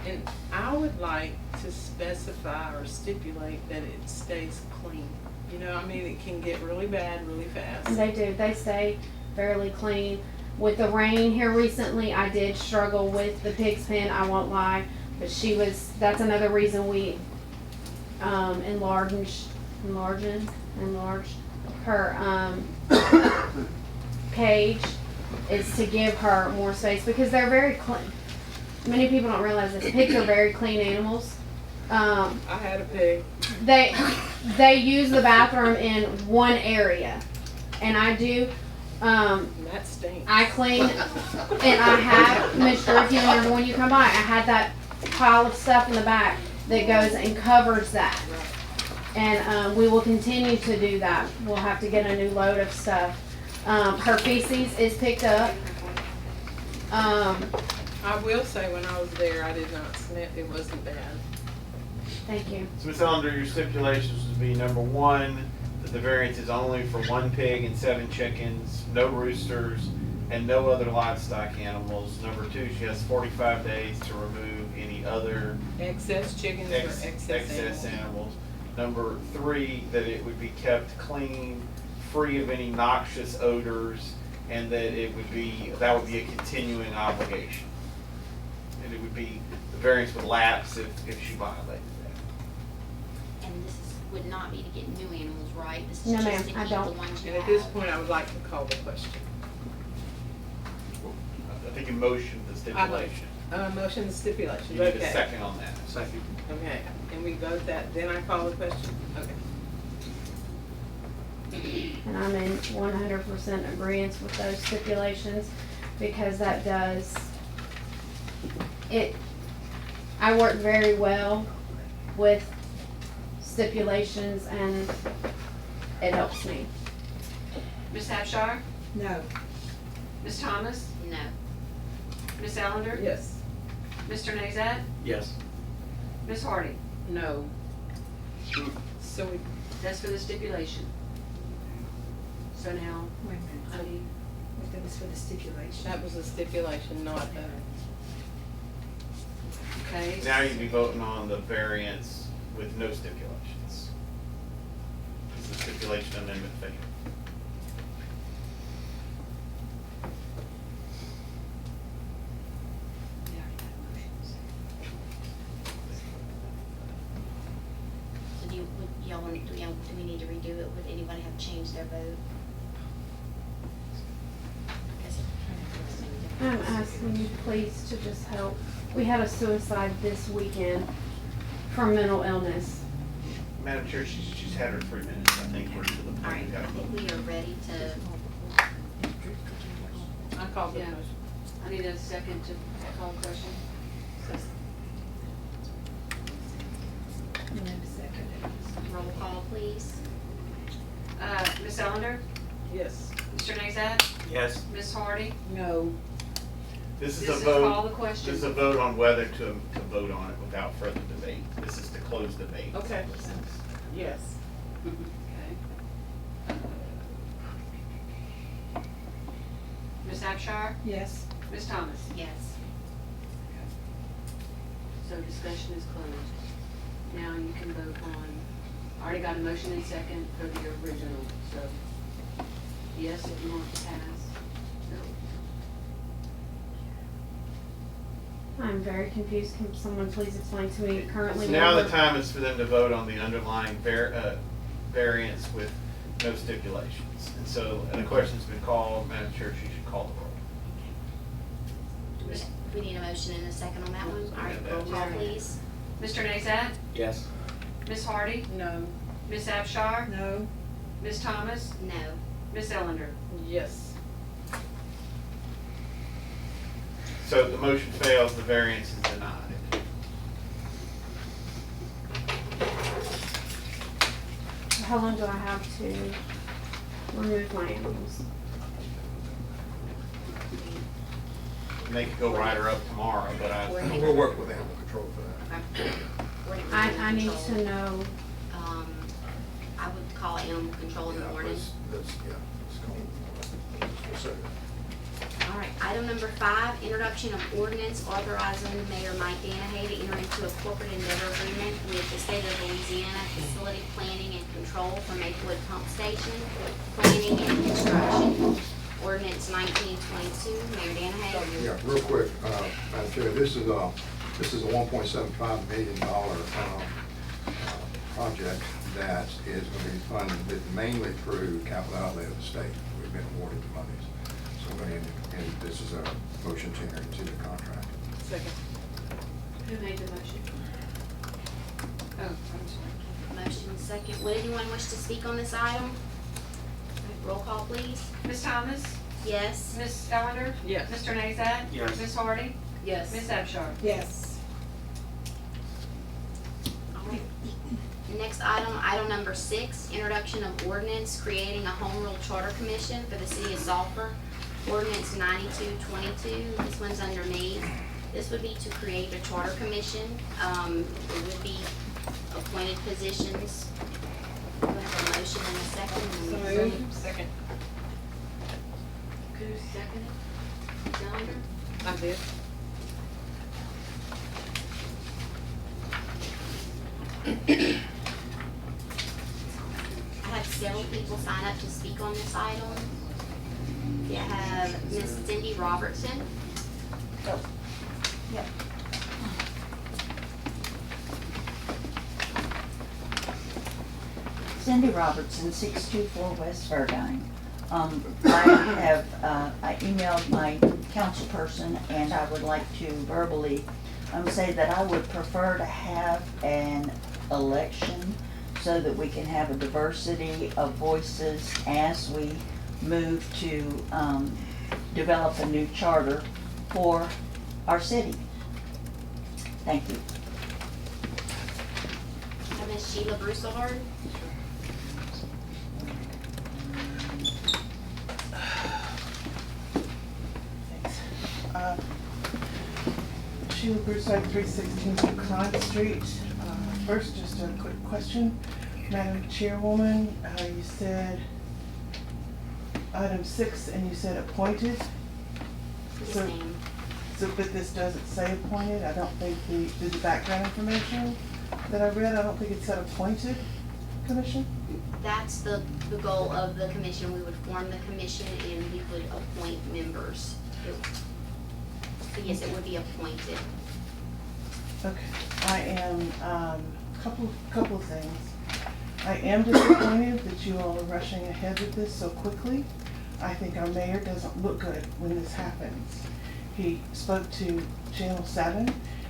And I would like to specify or stipulate that it stays clean. You know, I mean, it can get really bad really fast. They do, they stay fairly clean. With the rain here recently, I did struggle with the pig's pen, I won't lie. But that's another reason we enlarged her cage, is to give her more space, because they're very clean. Many people don't realize this, pigs are very clean animals. I had a pig. They use the bathroom in one area, and I do, And that stinks. I clean, and I have, Mr. If you remember when you come by, I had that pile of stuff in the back that goes and covers that. And, we will continue to do that. We'll have to get a new load of stuff. Her feces is picked up. I will say, when I was there, I did not sniff, it wasn't bad. Thank you. So Ms. Ellender, your stipulations would be number 1, that the variance is only for 1 pig and 7 chickens, no roosters, and no other livestock animals. Number 2, she has 45 days to remove any other Excess chickens or excess animals. animals. Number 3, that it would be kept clean, free of any noxious odors, and that that would be a continuing obligation. And it would be, the variance would lapse if she violated that. And this would not be to get new animals, right? This No, is ma'am, just to I keep the don't. ones you And have. at this point, I would like to call the question. I think you motioned the stipulation. Motion and stipulation, You need okay. a second on that. Second. Okay, and we vote that, then I call the question? Okay. And I'm in 100% agreement with those stipulations, because that does I work very well with stipulations and it helps me. Ms. Abchar? No. Ms. Thomas? No. Ms. Ellender? Yes. Mr. Nazat? Yes. Ms. Hardy? No. So we, That's for the stipulation. So now, Wait a minute. I need, That was for the stipulation. that was a stipulation, not okay. Now you'd be voting on the variance with no stipulations. Because the stipulation amendment failed. So do we need to redo it? Would anybody have changed their vote? I'm asking you please to just help. We had a suicide this weekend from mental illness. Madam Chair, she's had her 3 minutes. I think we're to the point. All right, we I gotta think vote. we are ready to, I called the Yeah. motion. I need a second to call the question. And then second. roll call, please. Ms. Ellender? Yes. Mr. Nazat? Yes. Ms. Hardy? No. This is This a is call the vote, question. this is a vote on whether to vote on it without further debate. This is to close debate. Okay. Yes. Okay. Ms. Abchar? Yes. Ms. Thomas? Yes. So discussion is closed. Now you can vote on, I already got a motion and second for the original, so yes if you want to pass, no. I'm very confused. Can someone please explain to me currently? So now the time is for them to vote on the underlying variance with no stipulations. And so the question's been called. Madam Chair, she should call the roll. We need a motion and a second on that one. All right, roll call, please. Mr. Nazat? Yes. Ms. Hardy? No. Ms. Abchar? No. Ms. Thomas? No. Ms. Ellender? Yes. So the motion fails, the variance is denied. How long do I have to remove my animals? And they could go write her up tomorrow, but We'll work with animal control for that. I need to know. I would call animal control in the morning. Let's call it. We'll say that. All right, item number 5, introduction of ordinance authorizing Mayor Mike Danahay to enter into a corporate endeavor agreement with the state of Louisiana Facility Planning and Control for Maplewood Pump Station, planning and construction. Ordinance 1922, Mayor Danahay. Yeah, real quick, Madam Chair, this is a $1.75 million project that is going to be funded mainly through capital outlay of the state. We've been awarded the monies. So we're going to, and this is a motion to enter into the contract. Second. Who made the motion? Oh, I'm sorry. Motion second. Would anyone wish to speak on this item? Roll call, please. Ms. Thomas? Yes. Ms. Ellender? Yes. Mr. Nazat? Yes. Ms. Hardy? Yes. Ms. Abchar? Yes. All right. Next item, item number 6, introduction of ordinance creating a home rule charter commission for the city of Sulphur. Ordinance 9222, this one's under me. This would be to create a charter commission. It would be appointed positions. We have a motion and a second. Second. Who seconded? Ms. Ellender? I did. I have several people sign up to speak on this item. We have Ms. Cindy Robertson. Oh, yep. Cindy Robertson, 624 West Verdine. I emailed my council person and I would like to verbally say that I would prefer to have an election so that we can have a diversity of voices as we move to develop a new charter for our city. Thank you. And Ms. Sheila Broussard. Thanks. Sheila Broussard, 316 Con Street. First, just a quick question. Madam Chairwoman, you said item 6 and you said appointed. Yes, So- ma'am. So, but this doesn't say appointed. I don't think the background information that I read, I don't think it said appointed commission. That's the goal of the commission. We would form the commission and we would appoint members. So yes, it would be appointed. Okay, I am, couple of things. I am disappointed that you all are rushing ahead with this so quickly. I think our mayor doesn't look good when this happens. He spoke to Channel 7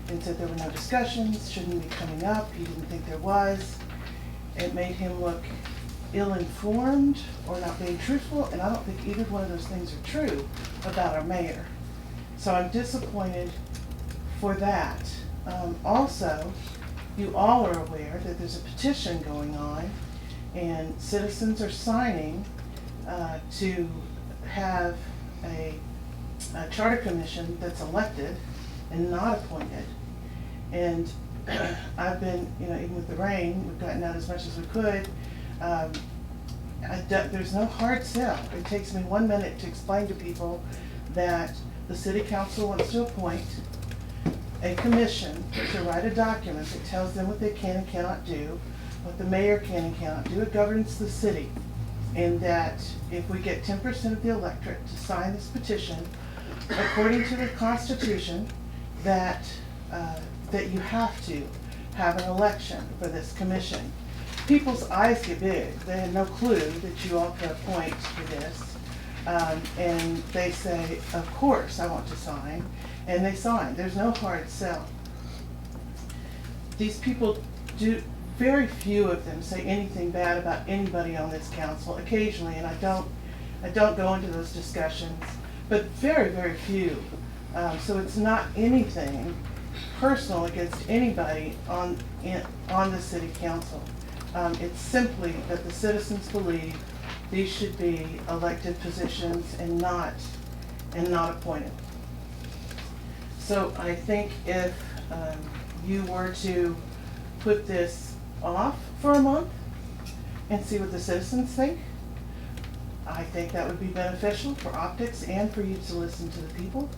and said there were no discussions, shouldn't be coming up, he didn't think there was. It made him look ill-informed or not being truthful, and I don't think either one of those things are true about our mayor. So I'm disappointed for that. Also, you all are aware that there's a petition going on and citizens are signing to have a charter commission that's elected and not appointed. And I've been, even with the rain, we've gotten out as much as we could. There's no hard sell. It takes me 1 minute to explain to people that the city council wants to appoint a commission to write a document that tells them what they can and cannot do, what the mayor can and cannot do. It governs the city. And that if we get 10% of the electorate to sign this petition, according to the Constitution, that you have to have an election for this commission. People's eyes get big. They had no clue that you all could appoint for this. And they say, of course I want to sign. And they sign. There's no hard sell. These people very few of them say anything bad about anybody on this council. Occasionally, and I don't go into those discussions, but very, very few. So it's not anything personal against anybody on the city council. It's simply that the citizens believe these should be elected positions and not appointed. So I think if you were to put this off for a month and see what the citizens think, I think that would be beneficial for optics and for you to listen to the people.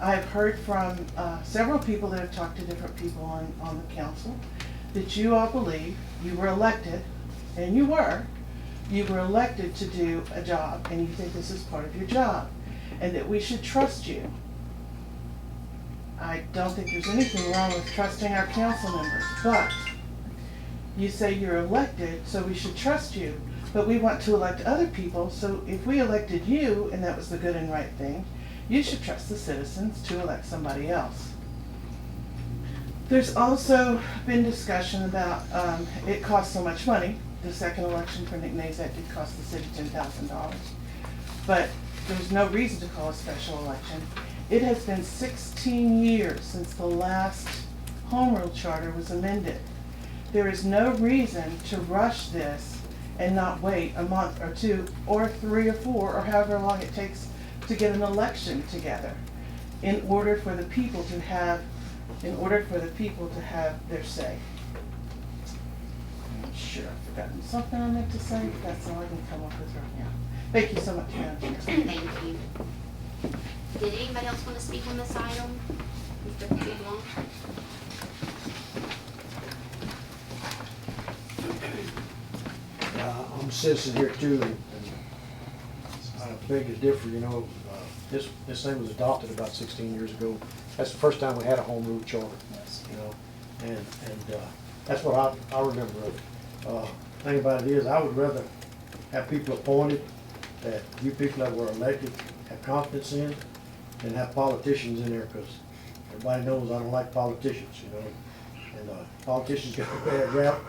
I've heard from several people that have talked to different people on the council that you all believe you were elected, and you were elected to do a job, and you think this is part of your job, and that we should trust you. I don't think there's anything wrong with trusting our council members, but you say you're elected, so we should trust you, but we want to elect other people, so if we elected you, and that was the good and right thing, you should trust the citizens to elect somebody else. There's also been discussion about it costs so much money. The second election for Nick Nazat did cost the city $10,000, but there was no reason to call a special election. It has been 16 years since the last home rule charter was amended. There is no reason to rush this and not wait a month or 2 or 3 or 4 or however long it takes to get an election together in order for the people to have their say. I'm sure I've forgotten something I meant to say, but that's all I can come up with right now. Thank you so much, Madam Chair. Thank you. Did anybody else want to speak on this item? Mr. Blanc? I'm a citizen here too, and I beg to differ, this thing was adopted about 16 years ago. That's the first time we had a home rule charter, and that's what I remember of it. Thing about it is, I would rather have people appointed that you people that were elected have confidence in than have politicians in there, because everybody knows I don't like politicians, and politicians got a bad rap,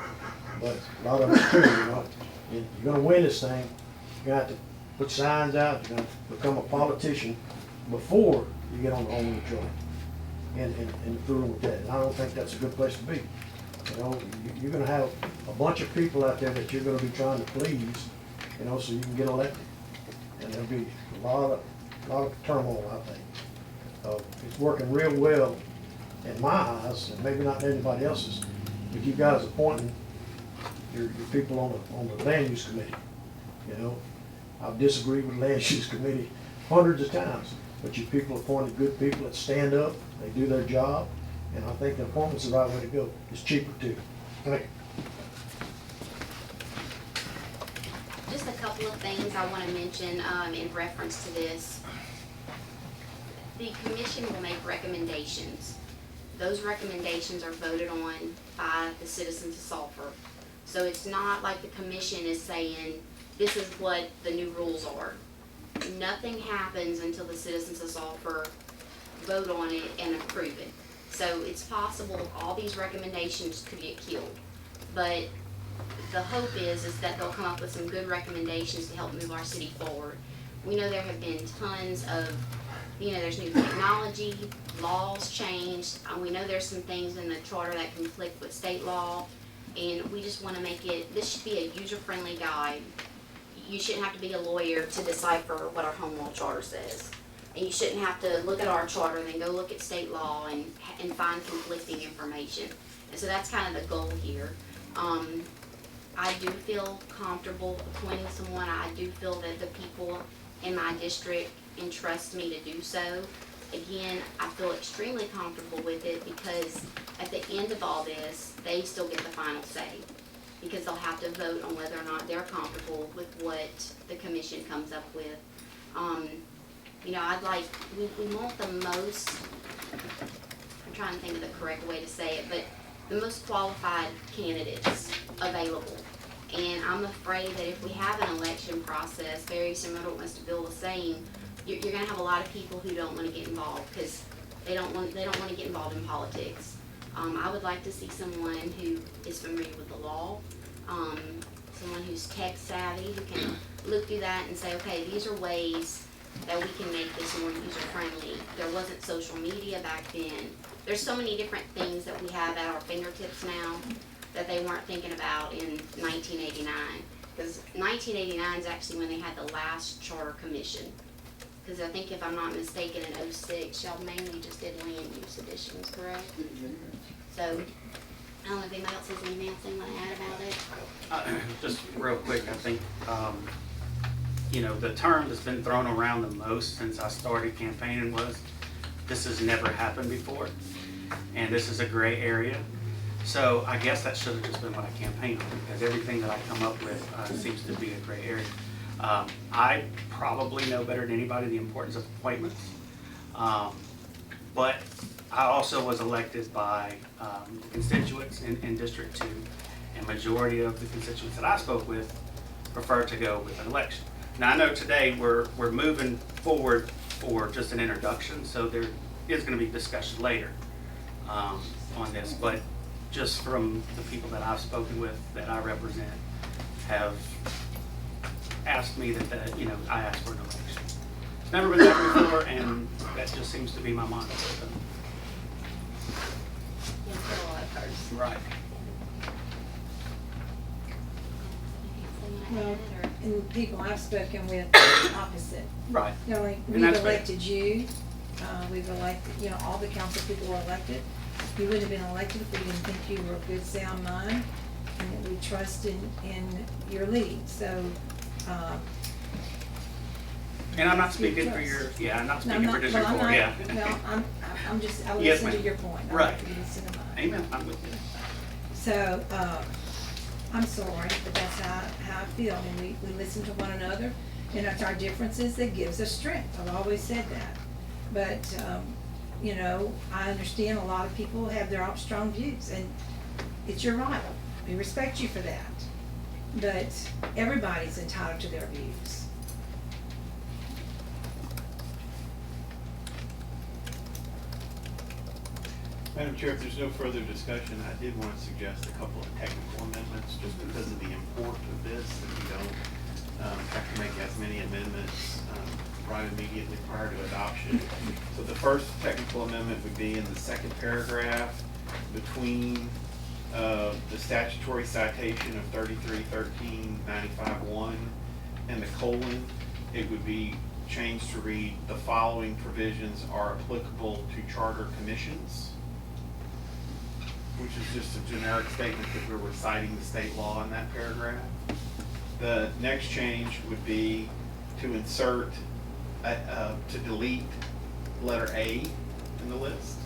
but a lot of it's true, If you're gonna win this thing, you're gonna have to put signs out, you're gonna become a politician before you get on the home rule charter. and fooling with that. And I don't think that's a good place to be. You know, you're gonna have a bunch of people out there that you're gonna be trying to please, you know, so you can get elected. And there'll be a lot of turmoil, I think. It's working real well in my eyes, and maybe not in anybody else's, with you guys appointing your people on the land use committee. You know, I've disagreed with land use committee hundreds of times, but you people appointed good people that stand up, they do their job, and I think the appointment's the right way to go. It's cheaper too. Thank you. Just a couple of things I want to mention in reference to this. The commission will make recommendations. Those recommendations are voted on by the citizens of Sulphur. So it's not like the commission is saying, this is what the new rules are. Nothing happens until the citizens of Sulphur vote on it and approve it. So it's possible all these recommendations could get killed. But the hope is that they'll come up with some good recommendations to help move our city forward. We know there have been tons of, there's new technology, laws changed. We know there's some things in the charter that conflict with state law, and we just want to make it, this should be a user-friendly guide. You shouldn't have to be a lawyer to decipher what our home rule charter says. And you shouldn't have to look at our charter and then go look at state law and find conflicting information. And so that's kind of the goal here. I do feel comfortable appointing someone. I do feel that the people in my district entrust me to do so. Again, I feel extremely comfortable with it because at the end of all this, they still get the final say, because they'll have to vote on whether or not they're comfortable with what the commission comes up with. We want the most, I'm trying to think of the correct way to say it, but the most qualified candidates available. And I'm afraid that if we have an election process very similar to what Mr. Bill was saying, you're going to have a lot of people who don't want to get involved because they don't want to get involved in politics. I would like to see someone who is familiar with the law, someone who's tech savvy, who can look through that and say, okay, these are ways that we can make this more user friendly. There wasn't social media back then. There's so many different things that we have at our fingertips now that they weren't thinking about in 1989. Because 1989 is actually when they had the last charter commission. Because I think if I'm not mistaken, in 06, y'all mainly just did land use additions, correct? So, I don't know if anybody else has anything else they want to add about it? Just real quick, I think, the term that's been thrown around the most since I started campaigning was, this has never happened before, and this is a gray area. So I guess that should have just been what I campaigned on, because everything that I come up with seems to be a gray area. I probably know better than anybody the importance of appointments, but I also was elected by the constituents in District 2, and majority of the constituents that I spoke with prefer to go with an election. Now I know today we're moving forward for just an introduction, so there is going to be discussion later on this, but just from the people that I've spoken with that I represent have asked me that I asked for an election. It's never been done before, and that just seems to be my motto. So. Right. Well, and the people I've spoken with, opposite. Right. We've elected you, we've elected, all the council people were elected. You wouldn't have been elected if we didn't think you were a good sound mind, and that we trust in your lead, so. And I'm not speaking for your, I'm not speaking for District 4, yeah. Well, I Yes, listen to ma'am. your point. I Right. like you to listen to mine. Amen, I'm with you. So, I'm sorry, but that's how I feel, and we listen to one another, and it's our differences that gives us strength, I've always said that. But, I understand a lot of people have their own strong views, and it's your right, we respect you for that. But everybody's entitled to their views. Madam Chair, if there's no further discussion, I did want to suggest a couple of technical amendments, just because of the import of this, that we don't have to make as many amendments right immediately prior to adoption. So the first technical amendment would be in the second paragraph between the statutory citation of 3313-95-1 and the colon. It would be changed to read, the following provisions are applicable to charter commissions, which is just a generic statement that we're reciting the state law in that paragraph. The next change would be to insert, to delete letter A in the list.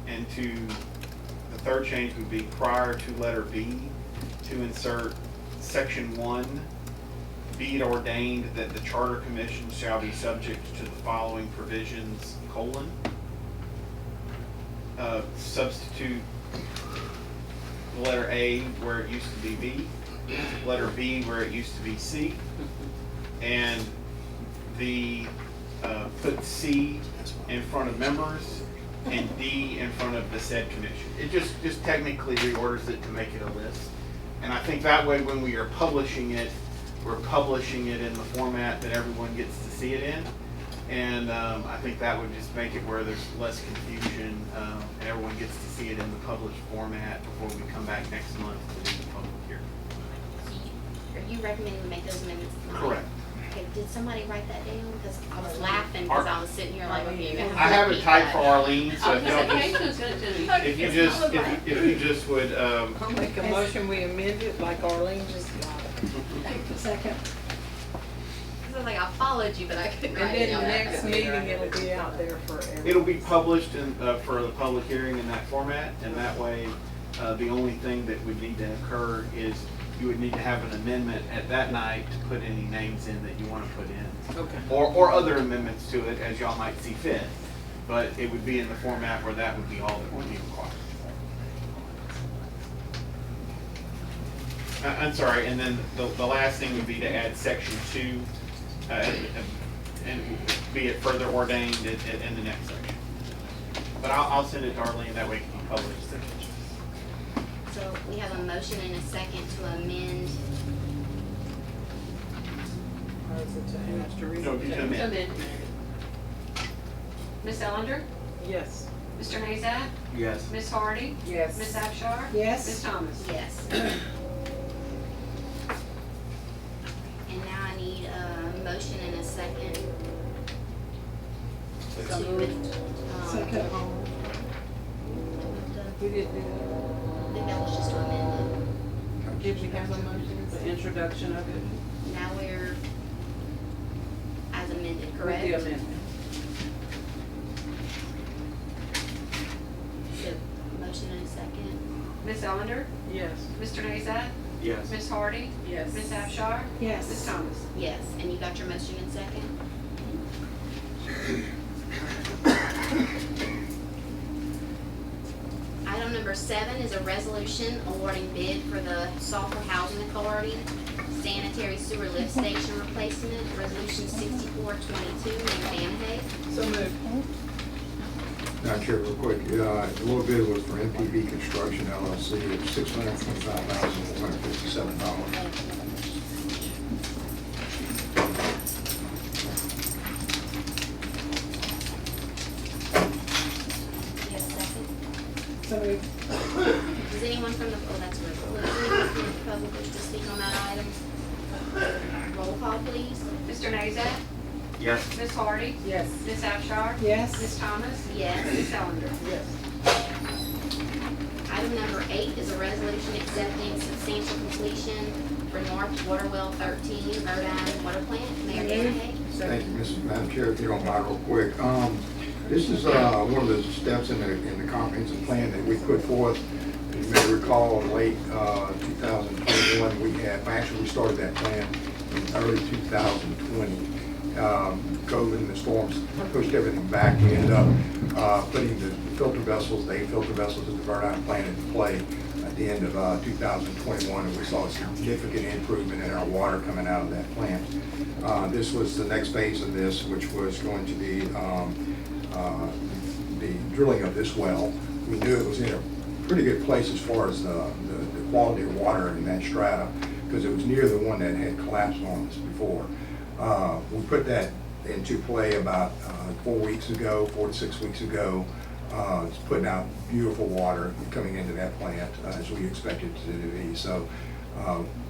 And the third change would be prior to letter B, to insert section 1, be it ordained that the charter commission shall be subject to the following provisions, colon. Substitute the letter A where it used to be B, letter B where it used to be C, and put C in front of members and D in front of the said commission. It just technically reorders it to make it a list. And I think that way when we are publishing it, we're publishing it in the format that everyone gets to see it in. And I think that would just make it where there's less confusion, and everyone gets to see it in the published format before we come back next month to do the public hearing. Are you recommending we make those amendments tonight? Correct. Okay, did somebody write that down? Because I was laughing because I was sitting here like, okay, you're gonna I have it typed for that. Arlene, so if y'all if you just would, I'll make a motion, we amend it like Arlene just got it. Second. Because I was like, I followed you, but I couldn't And write it then down. the next meeting, it'll be out there for everyone. it'll be published for the public hearing in that format, and that way, the only thing that would need to occur is you would need to have an amendment at that night to put any names in that you want to put in. Okay. Or other amendments to it as y'all might see fit, but it would be in the format where that would be all that would be required. I'm sorry, and then the last thing would be to add section 2, and be it further ordained in the next section. But I'll send it to Arlene, that way it can be published. So we have a motion and a second to amend. Or is it to ask to read? No, to amend. Ms. Ellender? Yes. Mr. Nazat? Yes. Ms. Hardy? Yes. Ms. Abchar? Yes. Ms. Thomas? Yes. And now I need a motion and a second. So moved. Second. We did do I think that was just to amend that. Did we have a motion, the introduction of it? it. Now we're as amended, With correct? the amendment. So, motion and a second. Ms. Ellender? Yes. Mr. Nazat? Yes. Ms. Hardy? Yes. Ms. Abchar? Yes. Ms. Thomas? Yes, and you got your motion and second? Item number 7 is a resolution awarding bid for the Sulphur Housing Authority sanitary sewer lift station replacement, resolution 6422, Mayor Banahay. So moved. Madam Chair, real quick, the low bid was for MPB Construction LLC at $625,457. You have a second? So moved. Does anyone from the, oh, that's right. Does anyone from the public wish to speak on that item? Roll call, please. Mr. Nazat? Yes. Ms. Hardy? Yes. Ms. Abchar? Yes. Ms. Thomas? Yes. Ms. Ellender? Yes. Item number 8 is a resolution accepting substantial completion for North Water Well 13, Rhode Island Water Plant. Mayor Danahay. Thank you, Mrs. Madam Chair, if you don't mind real quick. This is one of the steps in the comprehensive plan that we put forth. You may recall in late 2021, we started that plan in early 2020. COVID and the storms pushed everything back. We ended up putting the filter vessels, the 8 filter vessels at the Rhode Island plant into play at the end of 2021, and we saw a significant improvement in our water coming out of that plant. This was the next phase of this, which was going to be the drilling of this well. We knew it was in a pretty good place as far as the quality of water in that strata, because it was near the one that had collapsed on us before. We put that into play about 4 weeks ago, 4 to 6 weeks ago. It's putting out beautiful water coming into that plant as we expected it to be. So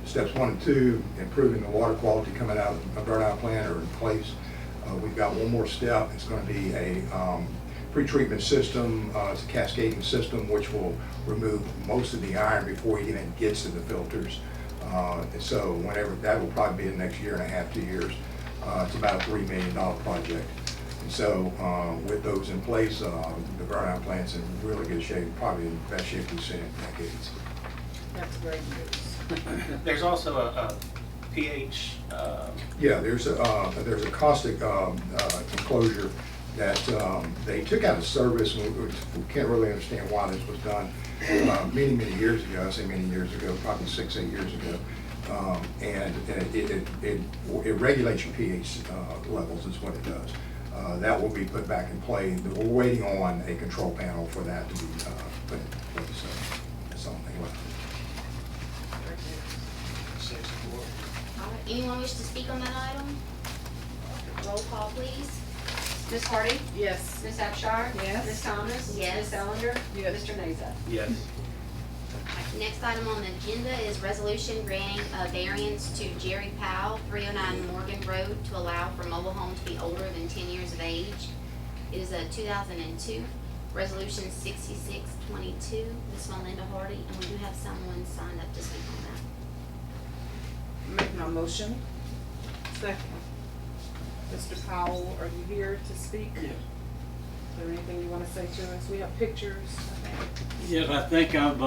steps 1 and 2, improving the water quality coming out of the burnout plant are in place. We've got one more step. It's going to be a pre-treatment system. It's a cascading system which will remove most of the iron before it even gets to the filters. And so whenever, that will probably be the next year and a half, 2 years. It's about a $3 million project. And so with those in place, the burnout plant's in really good shape, probably in the best shape we've seen in decades. That's great news. There's also a pH. Yeah, there's a caustic enclosure that they took out of service. We can't really understand why this was done many, many years ago. I say many years ago, probably 6, 8 years ago. And it regulates your pH levels is what it does. That will be put back in play. We're waiting on a control panel for that to be put in place. So that's something left. All right, anyone wish to speak on that item? Roll call, please. Ms. Hardy? Yes. Ms. Abchar? Yes. Ms. Thomas? Yes. Ms. Ellender? Yes. Mr. Nazat? Yes. Next item on the agenda is resolution granting a variance to Jerry Powell, 309 Morgan Road, to allow for mobile home to be older than 10 years of age. It is a 2002 resolution 6622. Ms. Melinda Hardy, and we do have someone signed up to speak on that. Make my motion. Second. Mr. Powell, are you here to speak? Yes. Is there anything you want to say to us? We have pictures, I think. Yes, I think I've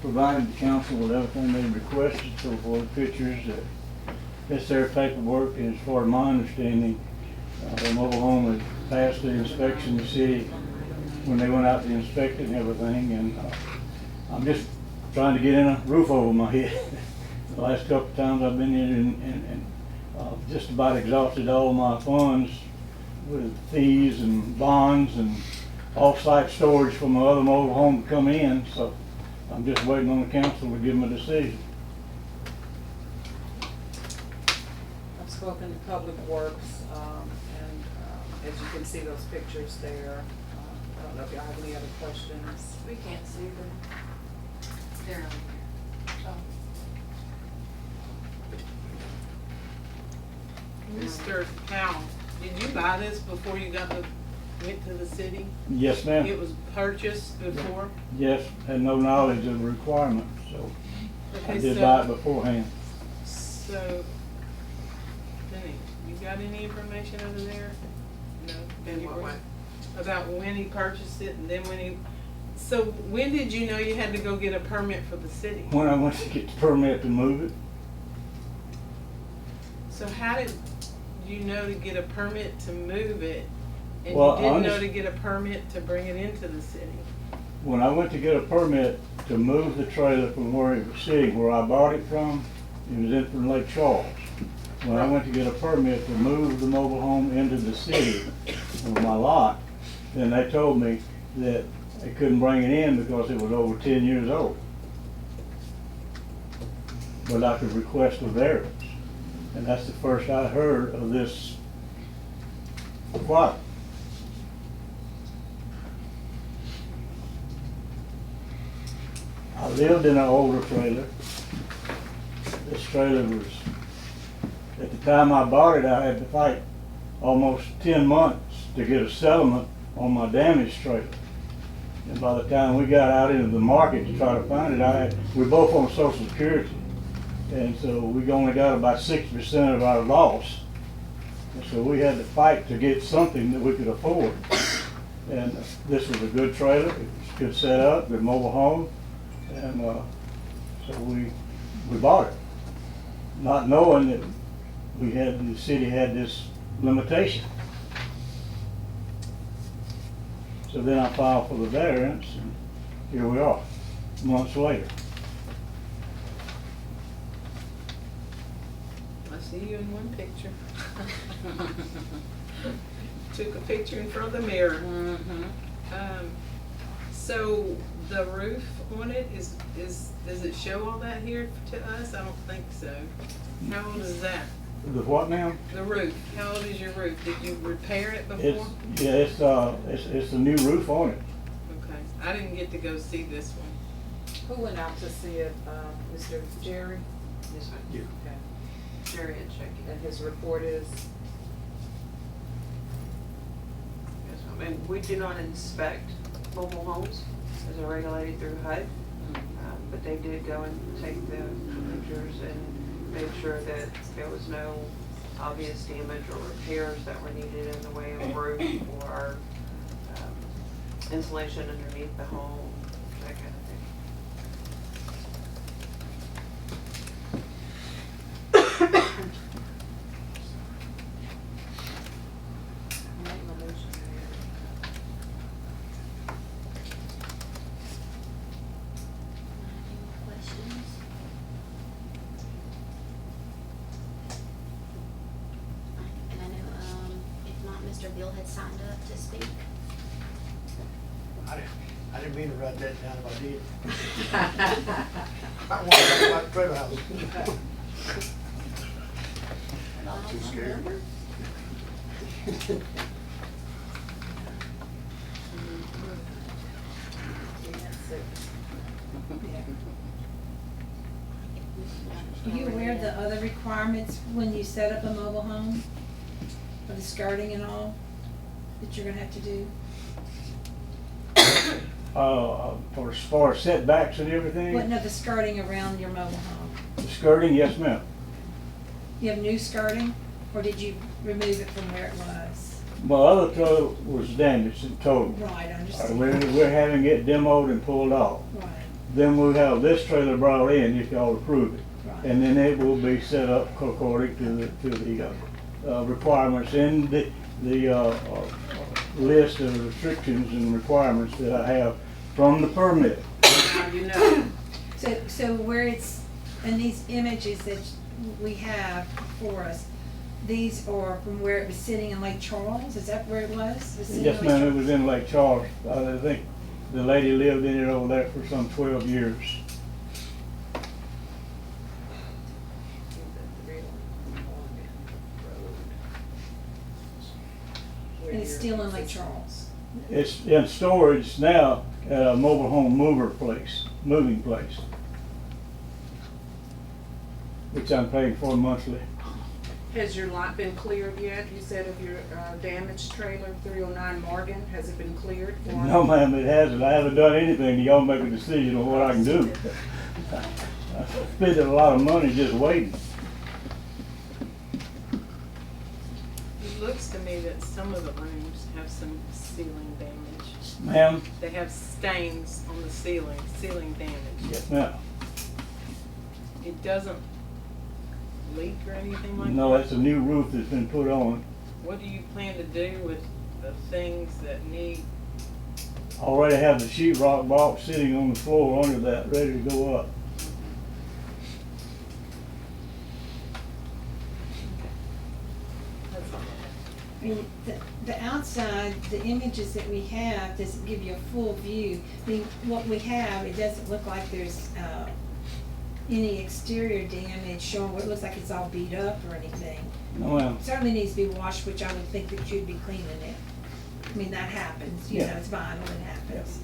provided the council with everything they requested, so for the pictures, this their paperwork, and as far as my understanding, the mobile home has passed the inspection in the city when they went out to inspect it and everything, and I'm just trying to get in a roof over my head. The last couple of times I've been in and just about exhausted all my funds with fees and bonds and off-site storage for my other mobile home to come in, so I'm just waiting on the council to give them a decision. I've spoken to Public Works, and as you can see those pictures there, I don't know if y'all have any other questions. We can't see them. They're on here. Mr. Powell, did you buy this before you went to the city? Yes, ma'am. It was purchased before? Yes, had no knowledge of the requirement, so I Okay, did so- buy it beforehand. So, Denny, you got any information over there? No. In what way? About when he purchased it and then so when did you know you had to go get a permit for the city? When I went to get the permit to move it, So how did you know to get a permit to move it? And Well, you didn't know honest- to get a permit to bring it into the city? when I went to get a permit to move the trailer from where it was sitting, where I bought it from, it was in from Lake Charles. When I went to get a permit to move the mobile home into the city of my lot, then they told me that they couldn't bring it in because it was over 10 years old. But I could request a variance. And that's the first I heard of this requirement. I lived in an older trailer. This trailer was, at the time I bought it, I had to fight almost 10 months to get a settlement on my damaged trailer. And by the time we got out into the market to try to find it, we're both on Social Security. And so we only got about 60% of our loss. And so we had to fight to get something that we could afford. And this was a good trailer, it was good setup, good mobile home. And so we bought it, not knowing that the city had this limitation. So then I filed for the variance, and here we are, months later. I see you in one picture. Took a picture in front of the mirror. Mm-hmm. So the roof on it does it show all that here to us? I don't think so. How old is that? The what now? The roof, how old is your roof? Did you repair it It's, before? yeah, it's a new roof on it. Okay, I didn't get to go see this one. Who went out to see it, Mr. Jerry? Yes, ma'am. Yeah. Okay. Jerry and Chucky. And his report is, Yes, ma'am. And we do not inspect mobile homes as are regulated through HUD. But they did go and take the pictures and made sure that there was no obvious damage or repairs that were needed in the way of roof or insulation underneath the home, that kind of thing. make my motion. Any more questions? And I know, if not, Mr. Bill had signed up to speak. I didn't mean to write that down if I did. I want to talk about the trailer house. Not too scared. Are you aware of the other requirements when you set up a mobile home? For the skirting and that you're gonna have to do? For as far as setbacks and everything, What, no, the skirting around your mobile home? skirting, yes ma'am. You have new skirting, or did you remove it from where it was? My other trailer was damaged in total. Right, I We're, understand. we're having it demoed and pulled off. Right, Then we'll have this trailer brought in if y'all approve it. right. And then it will be set up according to the requirements in the list of restrictions and requirements that I have from the permit. Now you know. So where it's, in these images that we have for us, these are from where it was sitting in Lake Charles? Is that where it was? It was sitting in Yes Lake ma'am, it Charles? was in Lake Charles. I think the lady lived in it over there for some 12 years. And it's still in Lake Charles? It's in storage now at a mobile home moving place, which I'm paying for monthly. Has your lot been cleared yet? You said of your damaged trailer, 309 Morgan, has it been cleared for? No ma'am, it hasn't. I haven't done anything to y'all make a decision on what I can do. I spent a lot of money just waiting. It looks to me that some of the rooms have some ceiling damage. Ma'am? They have stains on the ceiling damage. Yes ma'am. It doesn't leak or anything like that? No, that's a new roof that's been put on. What do you plan to do with the things that need, Already have the sheetrock box sitting on the floor under that, ready to go up. I mean, the outside, the images that we have doesn't give you a full view. I mean, what we have, it doesn't look like there's, any exterior damage showing what it looks like it's all beat up or anything. No ma'am. It certainly needs to be washed, which I would think that you'd be cleaning it. I mean, that happens, you know, Yeah. it's vinyl, it happens.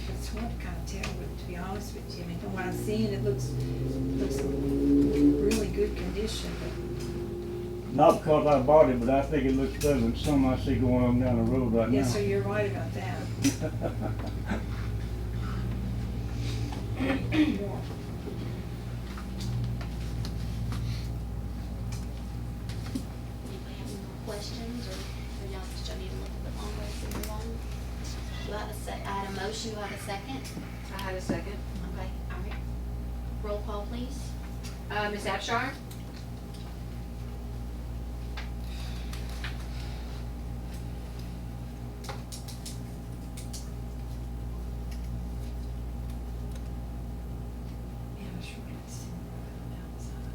It's hard to kind of tell, but to be honest with you, I mean, from what I'm seeing, it looks in really good condition, but Not because I bought it, but I think it looks better than some I see going on down the road right now. yes, sir, you're right about that. More. Anybody have any more questions, or y'all still need a little bit longer to move on? Do I have I had a motion, do I have a second? I had a second. Okay, all right. Roll call, please. Ms. Abchar? Yeah, I'm sure it's outside.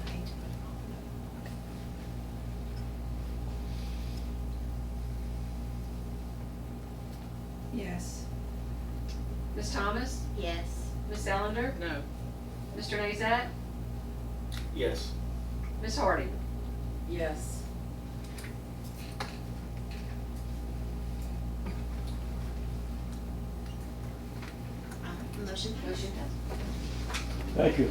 I hate to put it on, but- Yes. Ms. Thomas? Yes. Ms. Ellender? no, Mr. Nazat? Yes. Ms. Hardy? Yes. Motion passed. Thank you.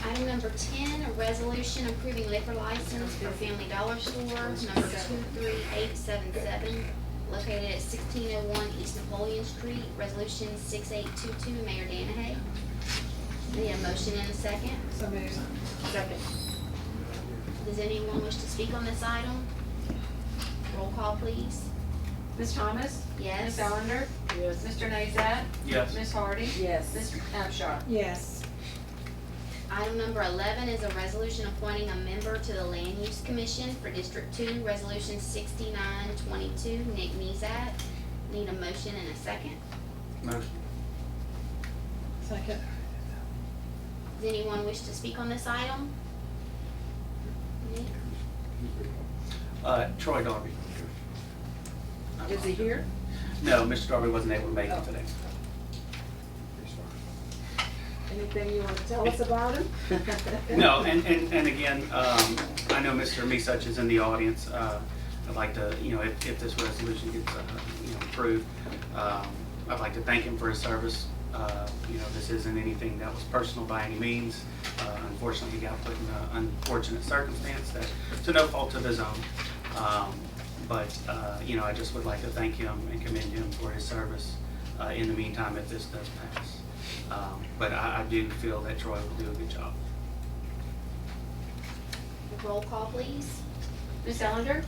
Item number 10, a resolution approving liquor license for Family Dollar Store, number 23877, located at 1601 East Napoleon Street, resolution 6822, Mayor Danahay. Need a motion and a second. So moved. Second. Does anyone wish to speak on this item? Roll call, please. Ms. Thomas? Yes. Ms. Ellender? Yes. Mr. Nazat? Yes. Ms. Hardy? Yes. Ms. Abchar? Yes. Item number 11 is a resolution appointing a member to the Land Use Commission for District 2, Resolution 6922, Nick Mezat. Need a motion and a second. Motion. Second. Does anyone wish to speak on this item? Nick? Troy Darby. Is he here? No, Mr. Darby wasn't able to make it today. Anything you want to tell us about him? No, and again, I know Mr. Misach is in the audience. I'd like to, if this resolution gets, approved, I'd like to thank him for his service. This isn't anything that was personal by any means. Unfortunately, he got put in an unfortunate circumstance that, to no fault of his own. But I just would like to thank him and commend him for his service in the meantime if this does pass. But I do feel that Troy will do a good job. Roll call, please. Ms. Ellender?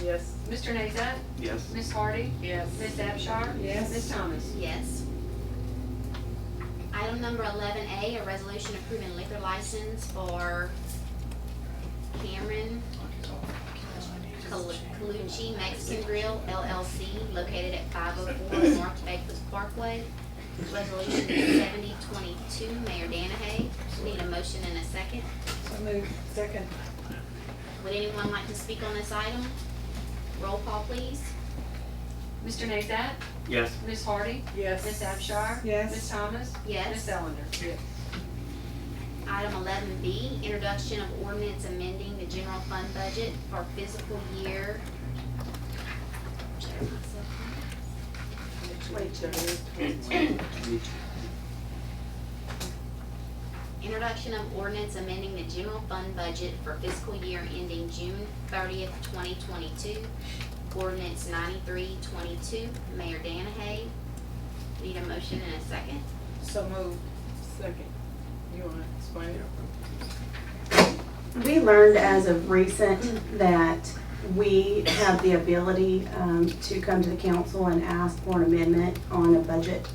Yes. Mr. Nazat? Yes. Ms. Hardy? Yes. Ms. Abchar? Yes. Ms. Thomas? Yes. Item number 11A, a resolution approving liquor license for Cameron Colucci Mexican Grill LLC, located at 504 North Bakersfield Parkway. Resolution 7022, Mayor Danahay. Need a motion and a second. So moved. Second. Would anyone like to speak on this item? Roll call, please. Mr. Nazat? Yes. Ms. Hardy? Yes. Ms. Abchar? Yes. Ms. Thomas? Yes. Ms. Ellender? Yes. Item 11B, introduction of ordinance amending the general fund budget for fiscal year. Introduction of ordinance amending the general fund budget for fiscal year ending June 30th, 2022. Ordinance 9322, Mayor Danahay. Need a motion and a second. So moved. Second. You want to explain it? We learned as of recent that we have the ability to come to the council and ask for an amendment on a budget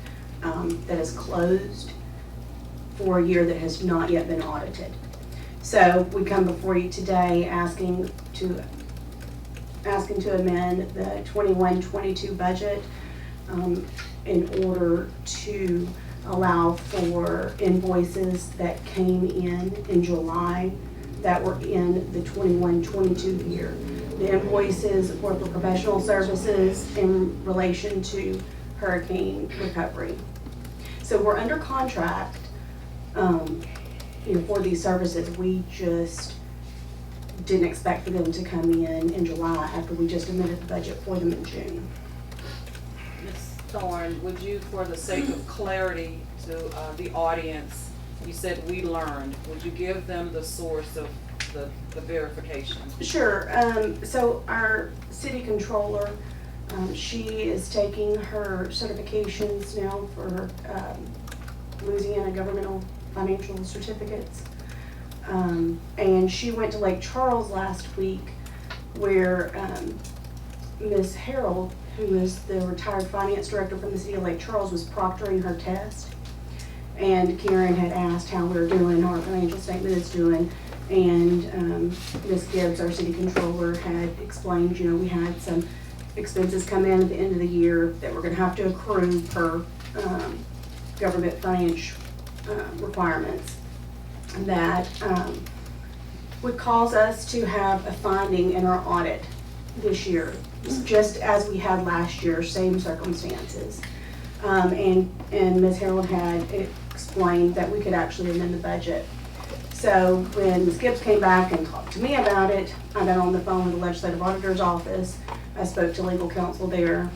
that is closed for a year that has not yet been audited. So we come before you today asking to amend the 21-22 budget in order to allow for invoices that came in July that were in the 21-22 year. The invoices were for professional services in relation to hurricane recovery. So we're under contract, for these services. We just didn't expect for them to come in July after we just amended the budget for them in June. Ms. Thorne, would you, for the sake of clarity to the audience, you said we learned, would you give them the source of the verification? Sure. So our city controller, she is taking her certifications now for Louisiana governmental financial certificates. And she went to Lake Charles last week where Ms. Harold, who is the retired finance director from the city of Lake Charles, was proctoring her test. And Karen had asked how we were doing, how our financial statement is doing. And Ms. Gibbs, our city controller, had explained, we had some expenses come in at the end of the year that we're gonna have to accrue per government financial requirements that would cause us to have a finding in our audit this year, just as we had last year, same circumstances. And Ms. Harold had explained that we could actually amend the budget. So when Ms. Gibbs came back and talked to me about it, I got on the phone with the legislative auditor's office. I spoke to legal counsel there.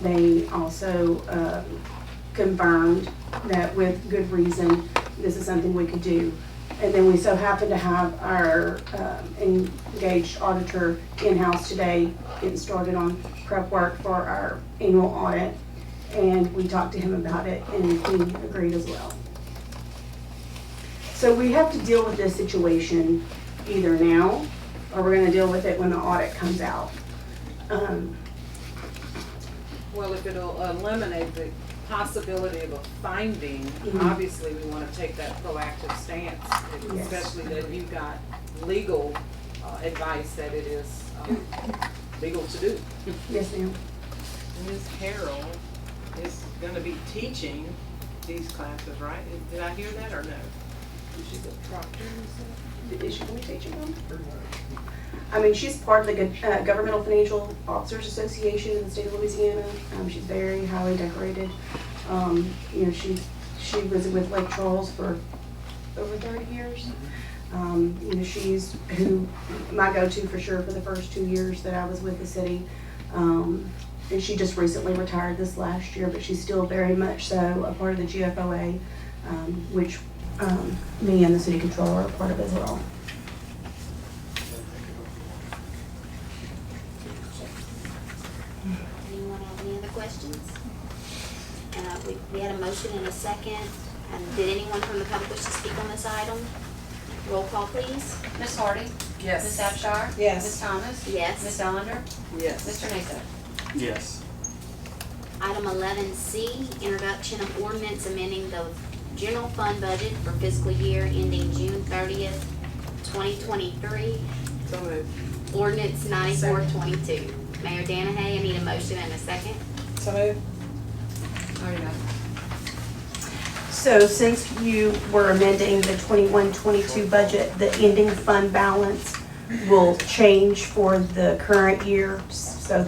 They also confirmed that with good reason, this is something we could do. And then we so happen to have our engaged auditor in-house today, getting started on prep work for our annual audit. And we talked to him about it, and he agreed as well. So we have to deal with this situation either now, or we're gonna deal with it when the audit comes out. Well, if it'll eliminate the possibility of a finding, Mhm. obviously we want to take that proactive stance, Yes. especially that you got legal advice that it is legal to do. Yes, ma'am. Ms. Harold is gonna be teaching these classes, right? Did I hear that or no? She's a proctor and stuff. Is she gonna be teaching them? I mean, she's part of the Governmental Financial Officers Association in the state of Louisiana. She's very highly decorated. You know, she was with Lake Charles for over 30 years. You know, she's my go-to for sure for the first 2 years that I was with the city. And she just recently retired this last year, but she's still very much so a part of the GFOA, which me and the city controller are part of as well. Anyone have any other questions? We had a motion and a second. Did anyone from the public wish to speak on this item? Roll call, please. Ms. Hardy? Yes. Ms. Abchar? Yes. Ms. Thomas? Yes. Ms. Ellender? Yes. Mr. Nazat? Yes. Item 11C, introduction of ordinance amending the general fund budget for fiscal year ending June 30th, 2023. So moved. Ordinance 9422. Mayor Danahay, I need a motion and a second. So moved. So since you were amending the 21-22 budget, the ending fund balance will change for the current year. So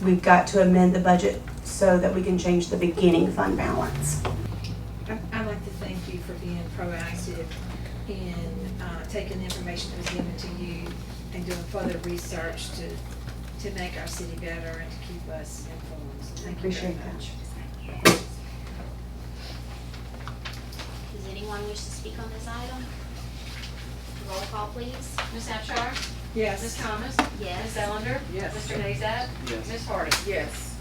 we've got to amend the budget so that we can change the beginning fund balance. I'd like to thank you for being proactive in taking the information that was given to you and doing further research to make our city better and to keep us informed. So thank you very Appreciate that. much. Does anyone wish to speak on this item? Roll call, please. Ms. Abchar? Ms. Yes. Thomas? Yes. Ms. Ellender? Yes. Mr. Nazat? Yes. Ms. Hardy? Yes.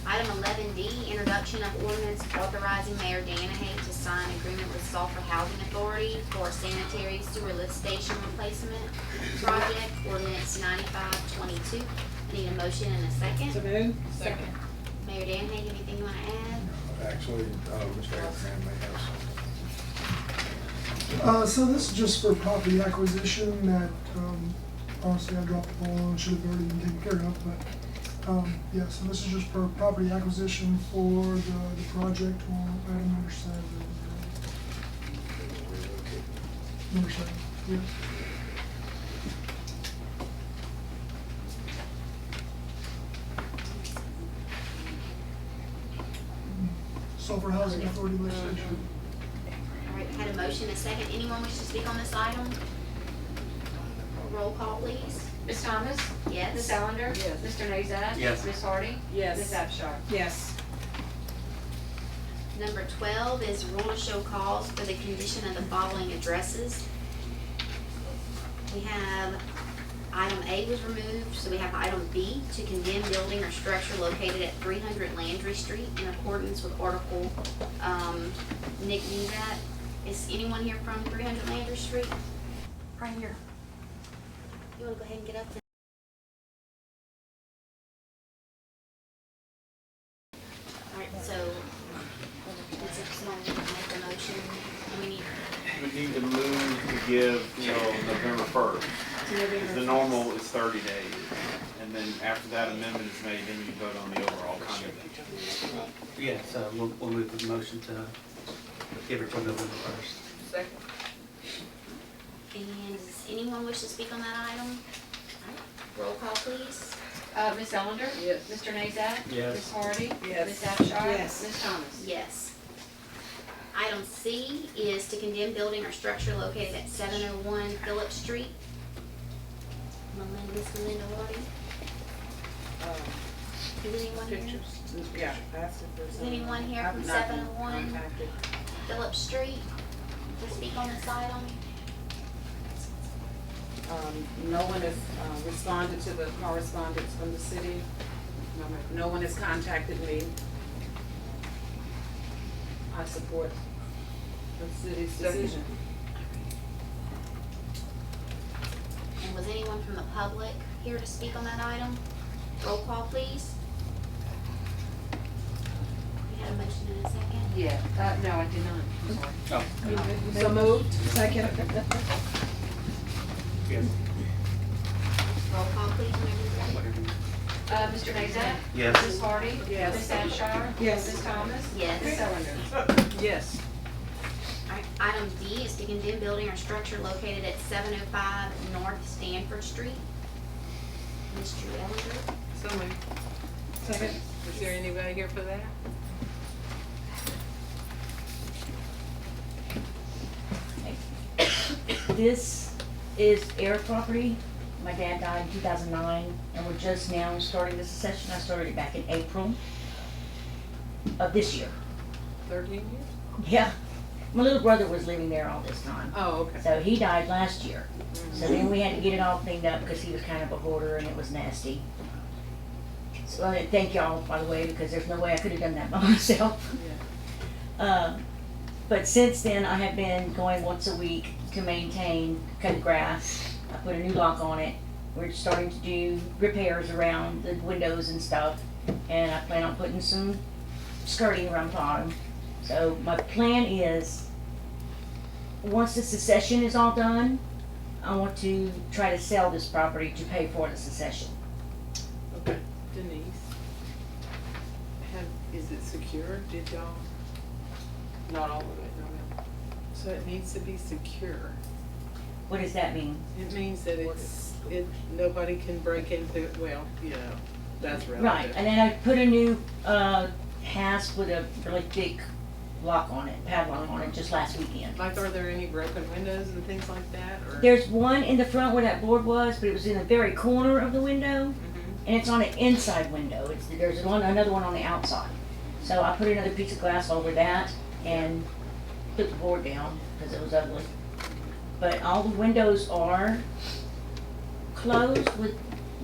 Item 11D, introduction of ordinance authorizing Mayor Danahay to sign agreement with Sulphur Housing Authority for sanitary sewer lift station replacement project, ordinance 9522. I need a motion and a second. So moved. Second. Mayor Danahay, anything you want to add? Actually, Mr. Abraham may have something. So this is just for property acquisition that, honestly, I dropped the ball on, should have already been taken care of, but, yeah, so this is just for property acquisition for the project on item number 7. Number 7, yes. Sulphur Housing Authority lift station. All right, had a motion, a second. Anyone wish to speak on this item? Roll call, please. Ms. Thomas? Yes. Ms. Ellender? Yes. Mr. Nazat? Yes. Ms. Hardy? Yes. Ms. Abchar? Yes. Number 12 is rule to show cause for the condition of the following addresses. We have item A was removed, so we have item B, to condemn building or structure located at 300 Landry Street in accordance with Article, Nick knew that. Is anyone here from 300 Landry Street? Right here. You wanna go ahead and get up there? Alright, so, is it someone who can make the motion? We need, We need to move to give till November 1st. The normal is 30 days. And then after that amendment is made, then you vote on the overall conduct. Yes, we'll move the motion to give it till November 1st. Second. and does anyone wish to speak on that item? Alright, roll call please. Ms. Ellender? Yes. Mr. Nazat? Yes. Ms. Hardy? Yes. Ms. Abchar? Yes. Ms. Thomas? Yes. Item C is to condemn building or structure located at 701 Phillips Street. Miss Melinda Lottie, is anyone here? Pictures, yeah, ask if there's Is anyone here I've from not been 701 contacted. Phillips Street to speak on this item? No one has responded to the correspondence from the city. No one has contacted me. I support the city's decision. And was anyone from the public here to speak on that item? Roll call, please. You had a motion in a second? Yeah, no, I did not, I'm sorry. Oh, So moved. Second. yes. Roll call, please, whenever you're ready. Mr. Nazat? Yes. Ms. Hardy? Yes. Ms. Abchar? Yes. Ms. Thomas? Yes. Ms. Ellender? Yes. Alright, item D is to condemn building or structure located at 705 North Stanford Street. Mr. Ellinger? So moved. Second. Is there anybody here for that? This is air property. My dad died in 2009, and we're just now starting the succession. I started it back in April of this year. 13 years? Yeah, my little brother was living there all this time. Oh, okay. So he died last year. So then we had to get it all cleaned up because he was kind of a hoarder and it was nasty. So thank y'all, by the way, because there's no way I could have done that by myself. Yeah. But since then, I have been going once a week to maintain, cut grass. I put a new lock on it. We're starting to do repairs around the windows and stuff. And I plan on putting some skirting around the bottom. So my plan is, once the succession is all done, I want to try to sell this property to pay for the succession. Okay. Denise, is it secure? Did y'all? Not all of it, no. So it needs to be secure. What does that mean? It means that nobody can break into it. Well, you know, that's relative. Right, and then I put a new hasp with a really thick lock on it, padlock on it, just last weekend. Like, are there any broken windows and things like that, or? There's one in the front where that board was, but it was in the very corner of the window, and it's on an inside window. There's another one on the outside. So I put another piece of glass over that and put the board down because it was ugly. But all the windows are closed with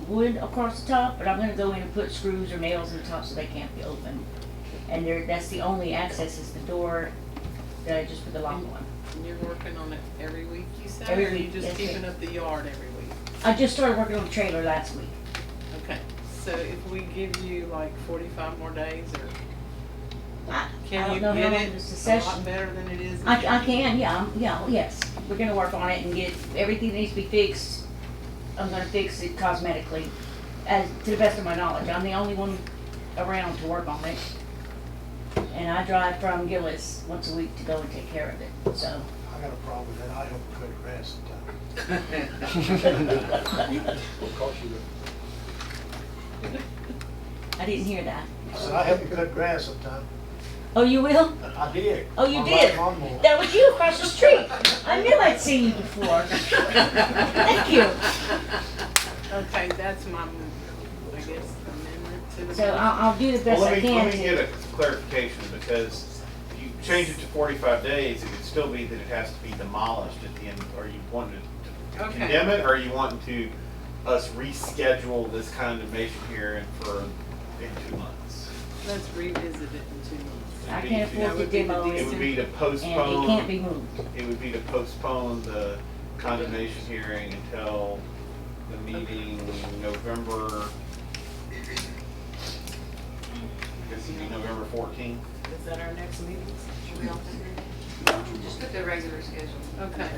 wood across the top, but I'm gonna go in and put screws or nails in the top so they can't be opened. And that's the only access is the door that I just put the lock on. And you're working on it every week, you said? Every Or are you week, just yes, keeping ma'am. up the yard every week? I just started working on the trailer last week. Okay, so if we give you like 45 more days, or I can don't you know how get long it the a succession. lot better than it is? I can, yes. We're gonna work on it and get everything that needs to be fixed. I'm gonna fix it cosmetically, as to the best of my knowledge. I'm the only one around to work on it. And I drive from Gillis once a week to go and take care of it, so. I got a problem with that. I don't cut grass sometimes. Of course you do. I didn't hear that. I said, I help you cut grass sometimes. Oh, you will? I did. Oh, you On did? my lawnmower. That was you across the street. I knew I'd seen you before. Thank you. Okay, that's my, I guess, amendment to the. So I'll do the best Well, I can. let me get a clarification, because if you change it to 45 days, it could still be that it has to be demolished at the end. Are you wanting to Okay. condemn it, or are you wanting to us reschedule this condemnation hearing in 2 months? Let's revisit it in 2 months. I can't afford to demo It would be to and postpone. it can't be moved. It would be to postpone the condemnation hearing until the meeting November, I guess it'd be November 14th. Is that our next meeting? Should we all figure it out? Just put the regular schedule. Okay.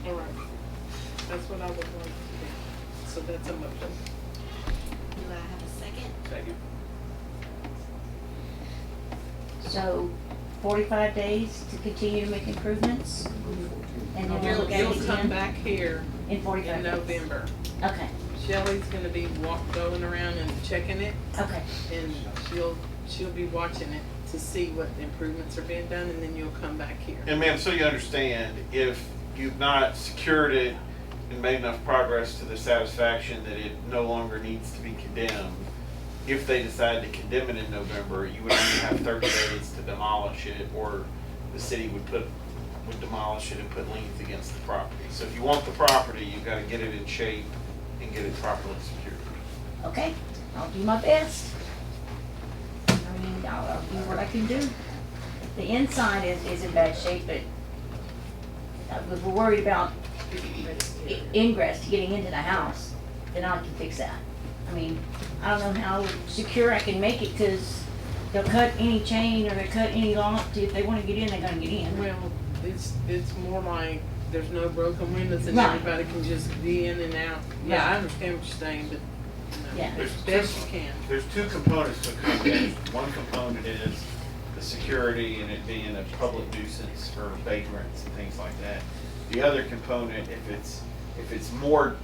All right. That's what I would want to do. So that's a motion. Do I have a second? Second. So 45 days to continue to make improvements. And then we'll look at You'll it come again back here in 45 in days. November. Okay, Shelley's gonna be going around and checking it, okay. and she'll be watching it to see what improvements are being done, and then you'll come back here. And ma'am, so you understand, if you've not secured it and made enough progress to the satisfaction that it no longer needs to be condemned, if they decide to condemn it in November, you would only have 30 days to demolish it, or the city would demolish it and put liens against the property. So if you want the property, you've got to get it in shape and get it properly secured. Okay, I'll do my best. I mean, I'll do what I can do. The inside is in bad shape, but we're worried about ingress, getting into the house, then I can fix that. I mean, I don't know how secure I can make it, because they'll cut any chain or they'll cut any lock. If they want to get in, they're gonna get in. Well, it's more like there's no broken windows and Right. everybody can just be in and out. Yeah, I understand what you're saying, but Yeah. as best you can. There's two components to accommodation. One component is the security and it being a public nuisance for vagrants and things like that. The other component, if it's more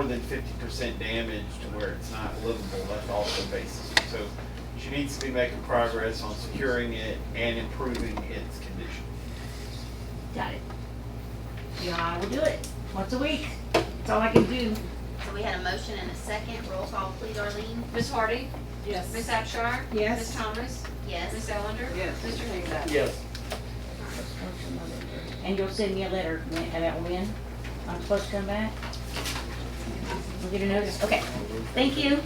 than 50% damage to where it's not livable, that's also basis. So she needs to be making progress on securing it and improving its condition. Got it. Yeah, I will do it once a week. That's all I can do. So we had a motion and a second. Roll call, please, Arlene. Ms. Hardy? Yes. Ms. Abchar? Yes. Ms. Thomas? Yes. Ms. Ellender? Yes. Mr. Nazat? Yes. And you'll send me a letter about when I'm supposed to come back? We'll get a notice? Okay. Thank you.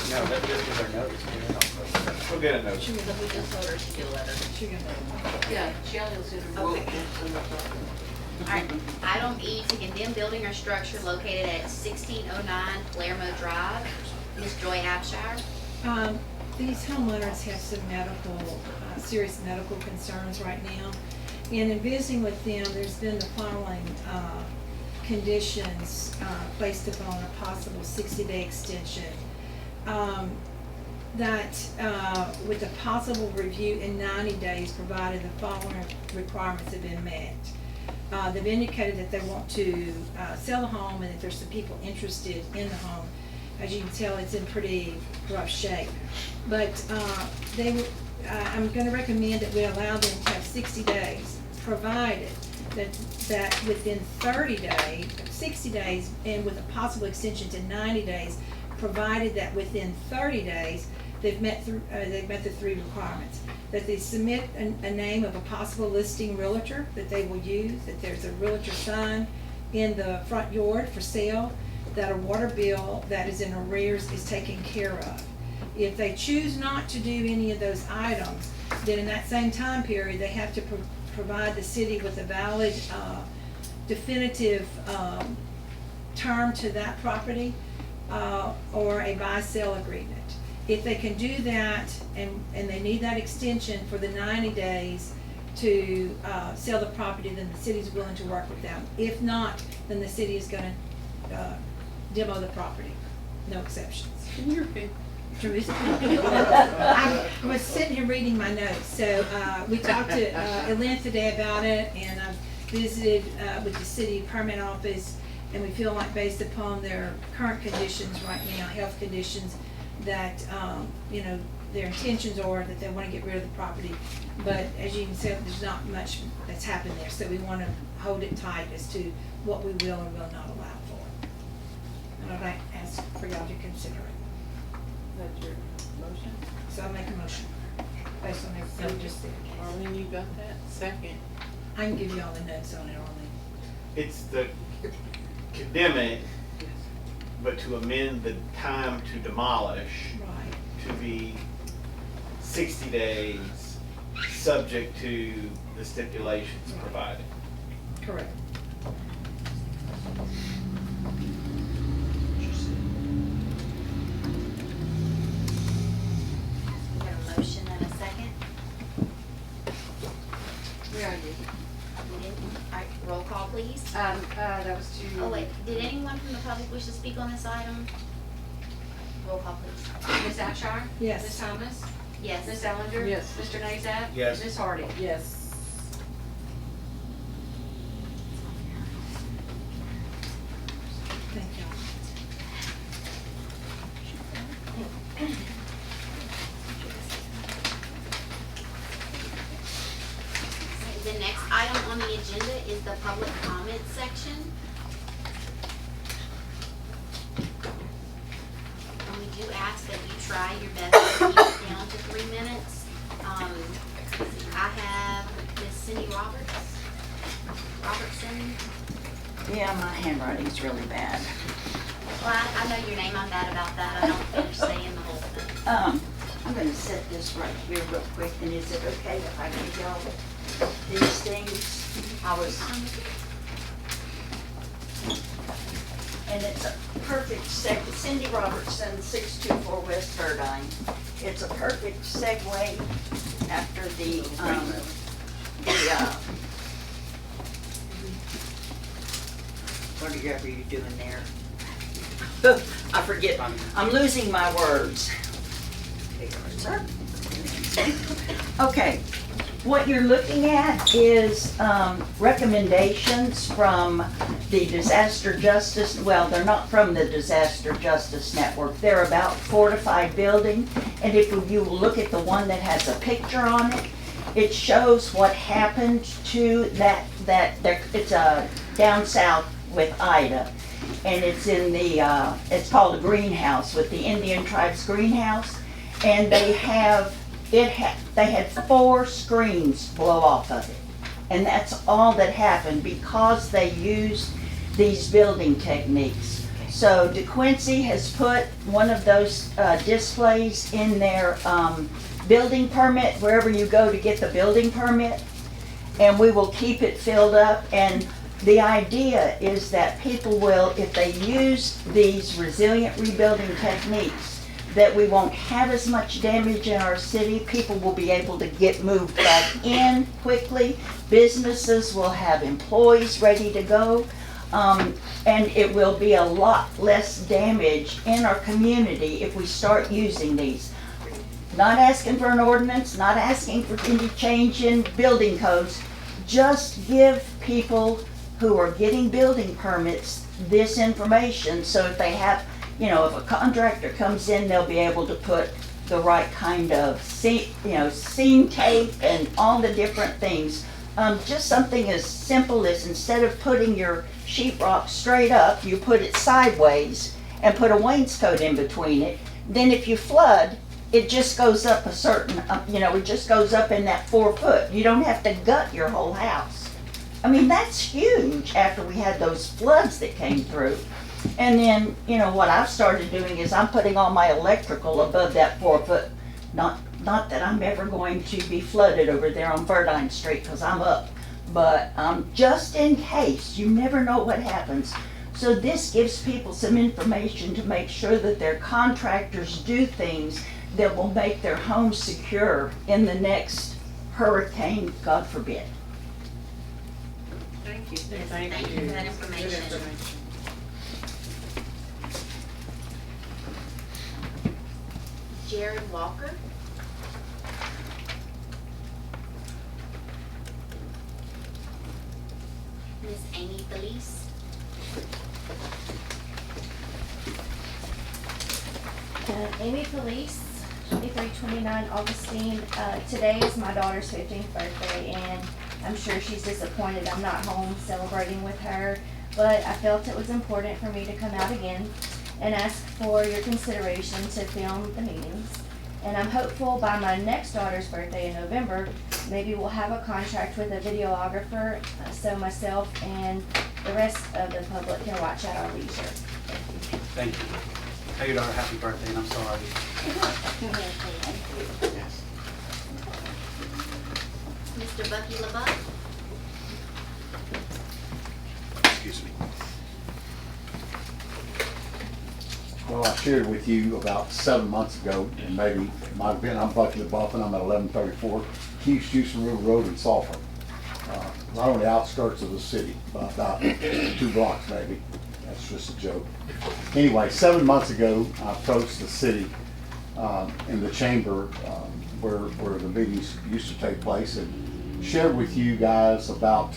No, this was our notice. We'll get a notice. We just told her to get a letter. Yeah, Shelley will send a Okay. Alright, item E, to condemn building or structure located at 1609 Palermo Drive. Ms. Joy Abshire. These homeowners have some serious medical concerns right now. And in visiting with them, there's been the following conditions placed upon a possible 60-day extension. That with a possible review in 90 days, provided the following requirements have been met. They've indicated that they want to sell the home, and if there's some people interested in the home. As you can tell, it's in pretty rough shape. But I'm going to recommend that we allow them to have 60 days, provided that within 30 days, 60 days, and with a possible extension to 90 days, provided that within 30 days, they've met the three requirements. That they submit a name of a possible listing realtor that they will use, that there's a realtor sign in the front yard for sale, that a water bill that is in arrears is taken care of. If they choose not to do any of those items, then in that same time period, they have to provide the city with a valid, definitive term to that property, or a buy-sell agreement. If they can do that, and they need that extension for the 90 days to sell the property, then the city's willing to work with them. If not, then the city is gonna demo the property, no exceptions. Can you repeat? I was sitting here reading my notes, so we talked at length today about it, and I've visited with the city permit office, and we feel like based upon their current conditions right now, health conditions, that their intentions are that they want to get rid of the property. But as you can see, there's not much that's happened there, so we want to hold it tight as to what we will or will not allow for. And I'd like to ask for y'all to consider it. That's your motion? So I'll make a motion based on everything we just said. Arlene, you got that? Second. I can give you all the notes on it, Arlene. It's the condemn it, but to amend the time to demolish Right. to be 60 days, subject to the stipulations provided. Correct. We have a motion and a second. We already did. We did. Alright, roll call, please. please. That was to. Oh, wait, did anyone from the public wish to speak on this item? Roll call, please. Ms. Abchar? Yes. Ms. Thomas? Yes. Ms. Ellender? Yes. Mr. Nazat? Yes. Ms. Hardy? Yes. Thank you. The next item on the agenda is the public comment section. And we do ask that you try your best to keep it down to 3 minutes. I have Miss Cindy Robertson. Yeah, my handwriting's really bad. Well, I know your name, I'm bad about that, I don't finish saying the whole thing. I'm gonna set this right here real quick, and is it okay if I give y'all these things? And it's a perfect Cindy Robertson, 624 West Verdine. It's a perfect segue after whatever you're doing there. I forget, I'm losing my words. Sir? Okay, what you're looking at is recommendations from the Disaster Justice, well, they're not from the Disaster Justice Network. They're about fortified building, and if you look at the one that has a picture on it, it shows what happened to that it's down south with Ida. And it's in the, it's called a greenhouse, with the Indian Tribes greenhouse. And they had 4 screens blow off of it. And that's all that happened because they used these building techniques. So DeQuincy has put one of those displays in their building permit, wherever you go to get the building permit. And we will keep it filled up. And the idea is that people will, if they use these resilient rebuilding techniques, that we won't have as much damage in our city. People will be able to get moved back in quickly. Businesses will have employees ready to go. And it will be a lot less damage in our community if we start using these. Not asking for an ordinance, not asking for any change in building codes. Just give people who are getting building permits this information, so if they have, if a contractor comes in, they'll be able to put the right kind of seam tape and all the different things. Just something as simple as, instead of putting your sheetrock straight up, you put it sideways and put a wainscot in between it. Then if you flood, it just goes up a certain, it just goes up in that 4 foot. You don't have to gut your whole house. I mean, that's huge after we had those floods that came through. And then, what I've started doing is I'm putting all my electrical above that 4 foot. Not that I'm ever going to be flooded over there on Verdine Street, because I'm up. But just in case, you never know what happens. So this gives people some information to make sure that their contractors do things that will make their home secure in the next hurricane, God forbid. Thank you. Yes, thank you for that information. Good information. Jared Walker. Miss Amy Felice. Amy Felice, 2329 Augustine. Today is my daughter's 15th birthday, and I'm sure she's disappointed I'm not home celebrating with her, but I felt it was important for me to come out again and ask for your consideration to film the meetings. And I'm hopeful by my next daughter's birthday in November, maybe we'll have a contract with a videographer, so myself and the rest of the public can watch at our leisure. Thank you. Tell your daughter happy birthday, and I'm sorry. Yes. Mr. Bucky LeBuck. Excuse me. Well, I shared with you about 7 months ago, and maybe it might have been, I'm Bucky LeBuff, and I'm at 1134 East Houston River Road in Sulphur. right on the outskirts of the city, about 2 blocks maybe. That's just a joke. Anyway, 7 months ago, I approached the city in the chamber where the meetings used to take place and shared with you guys about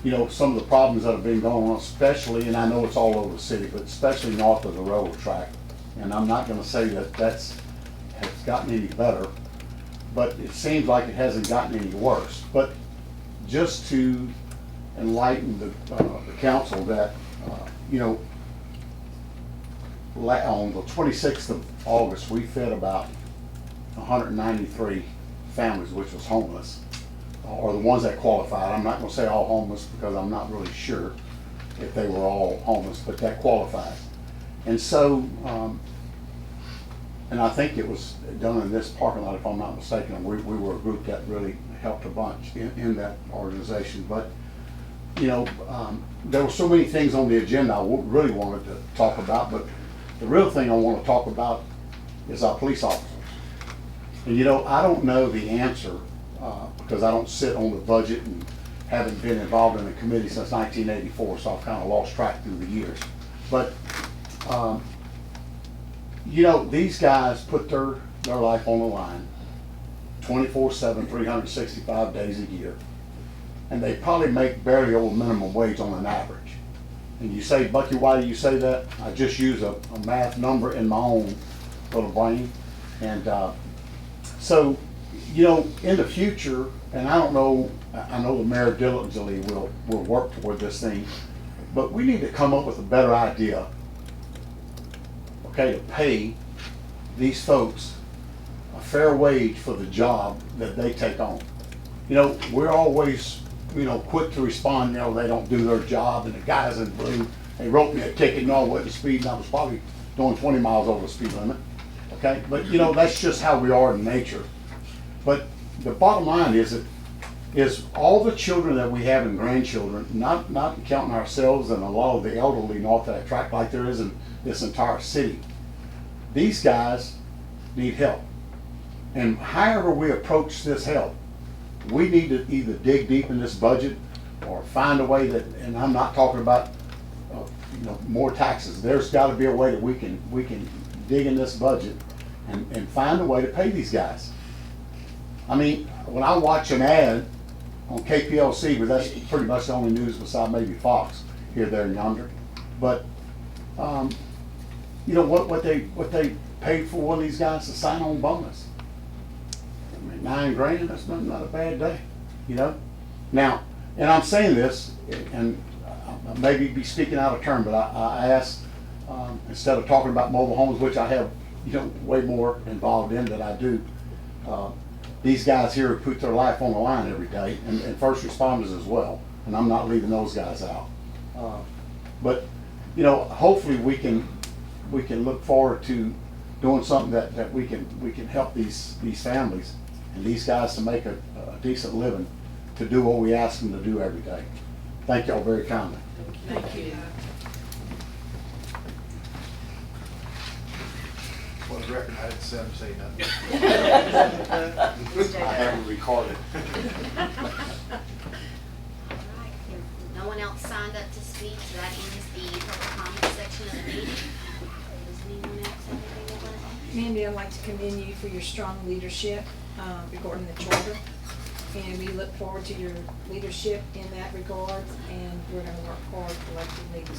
you know, some of the problems that have been going on, especially, and I know it's all over the city, but especially north of the railroad track. And I'm not gonna say that has gotten any better, but it seems like it hasn't gotten any worse. But just to enlighten the council that, you know, on the 26th of August, we fed about 193 families, which was homeless, or the ones that qualified. I'm not gonna say all homeless because I'm not really sure if they were all homeless, but that qualifies. And so, and I think it was done in this parking lot, if I'm not mistaken. We were a group that really helped a bunch in that organization. But, you know, there were so many things on the agenda I really wanted to talk about, but the real thing I want to talk about is our police officers. And you know, I don't know the answer because I don't sit on the budget and haven't been involved in a committee since 1984, so I've kind of lost track through the years. But you know, these guys put their life on the line 24/7, 365 days a year, and they probably make barely over minimum wage on an average. And you say, Bucky, why do you say that? I just use a math number in my own little brain. And so, you know, in the future, and I don't know, I know the mayor diligently will work toward this thing, but we need to come up with a better idea, okay, to pay these folks a fair wage for the job that they take on. You know, we're always, you know, quick to respond, you know, they don't do their job, and the guys in blue, they wrote me a ticket and all wasn't speeding. I was probably doing 20 miles over the speed limit, okay? But, you know, that's just how we are in nature. But the bottom line is all the children that we have and grandchildren, not counting ourselves and a lot of the elderly north of that track like there is in this entire city, these guys need help. And however we approach this help, we need to either dig deep in this budget or find a way that, and I'm not talking about you know, more taxes. There's got to be a way that we can dig in this budget and find a way to pay these guys. I mean, when I watch an ad on KPLC, but that's pretty much the only news beside maybe Fox here, there, and yonder. But you know what they paid for one of these guys to sign on bonus. I mean, $9 grand, that's not a bad day, you know? Now, and I'm saying this, and I maybe be speaking out of turn, but I asked, instead of talking about mobile homes, which I have, you know, way more involved in than I do, these guys here who put their life on the line every day, and first responders as well, and I'm not leaving those guys out. But, you know, hopefully we can look forward to doing something that we can help these families and these guys to make a decent living, to do what we ask them to do every day. Thank y'all very kindly. Thank you. For the record, I didn't say nothing. I have it recorded. No one else signed up to speak, so that ends the public comment section of the meeting. Does anyone else have anything they want to add? Mandy, I'd like to commend you for your strong leadership regarding the charter. And we look forward to your leadership in that regard, and we're going to work hard collectively to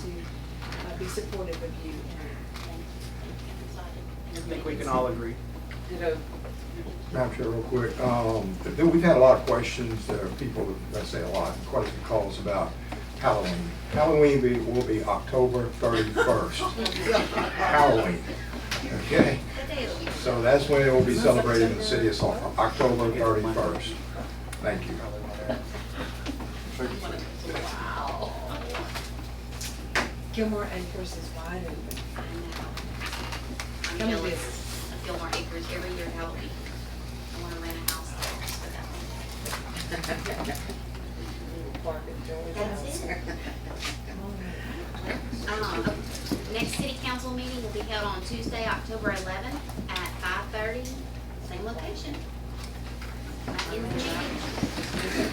be supportive of you. I think we can all agree. Madam Chair, real quick, we've had a lot of questions, people, let's say a lot, quite a few calls about Halloween. Halloween will be October 31st. Halloween, okay? So that's when it will be celebrated in the city of Sulphur, October 31st. Thank you. Wow. Gilmore Acres is wide open. I'm jealous of Gilmore Acres every year Halloween. I want to rent a house there just for that one. That's it. Next city council meeting will be held on Tuesday, October 11th at 5:30, same location. In the meeting.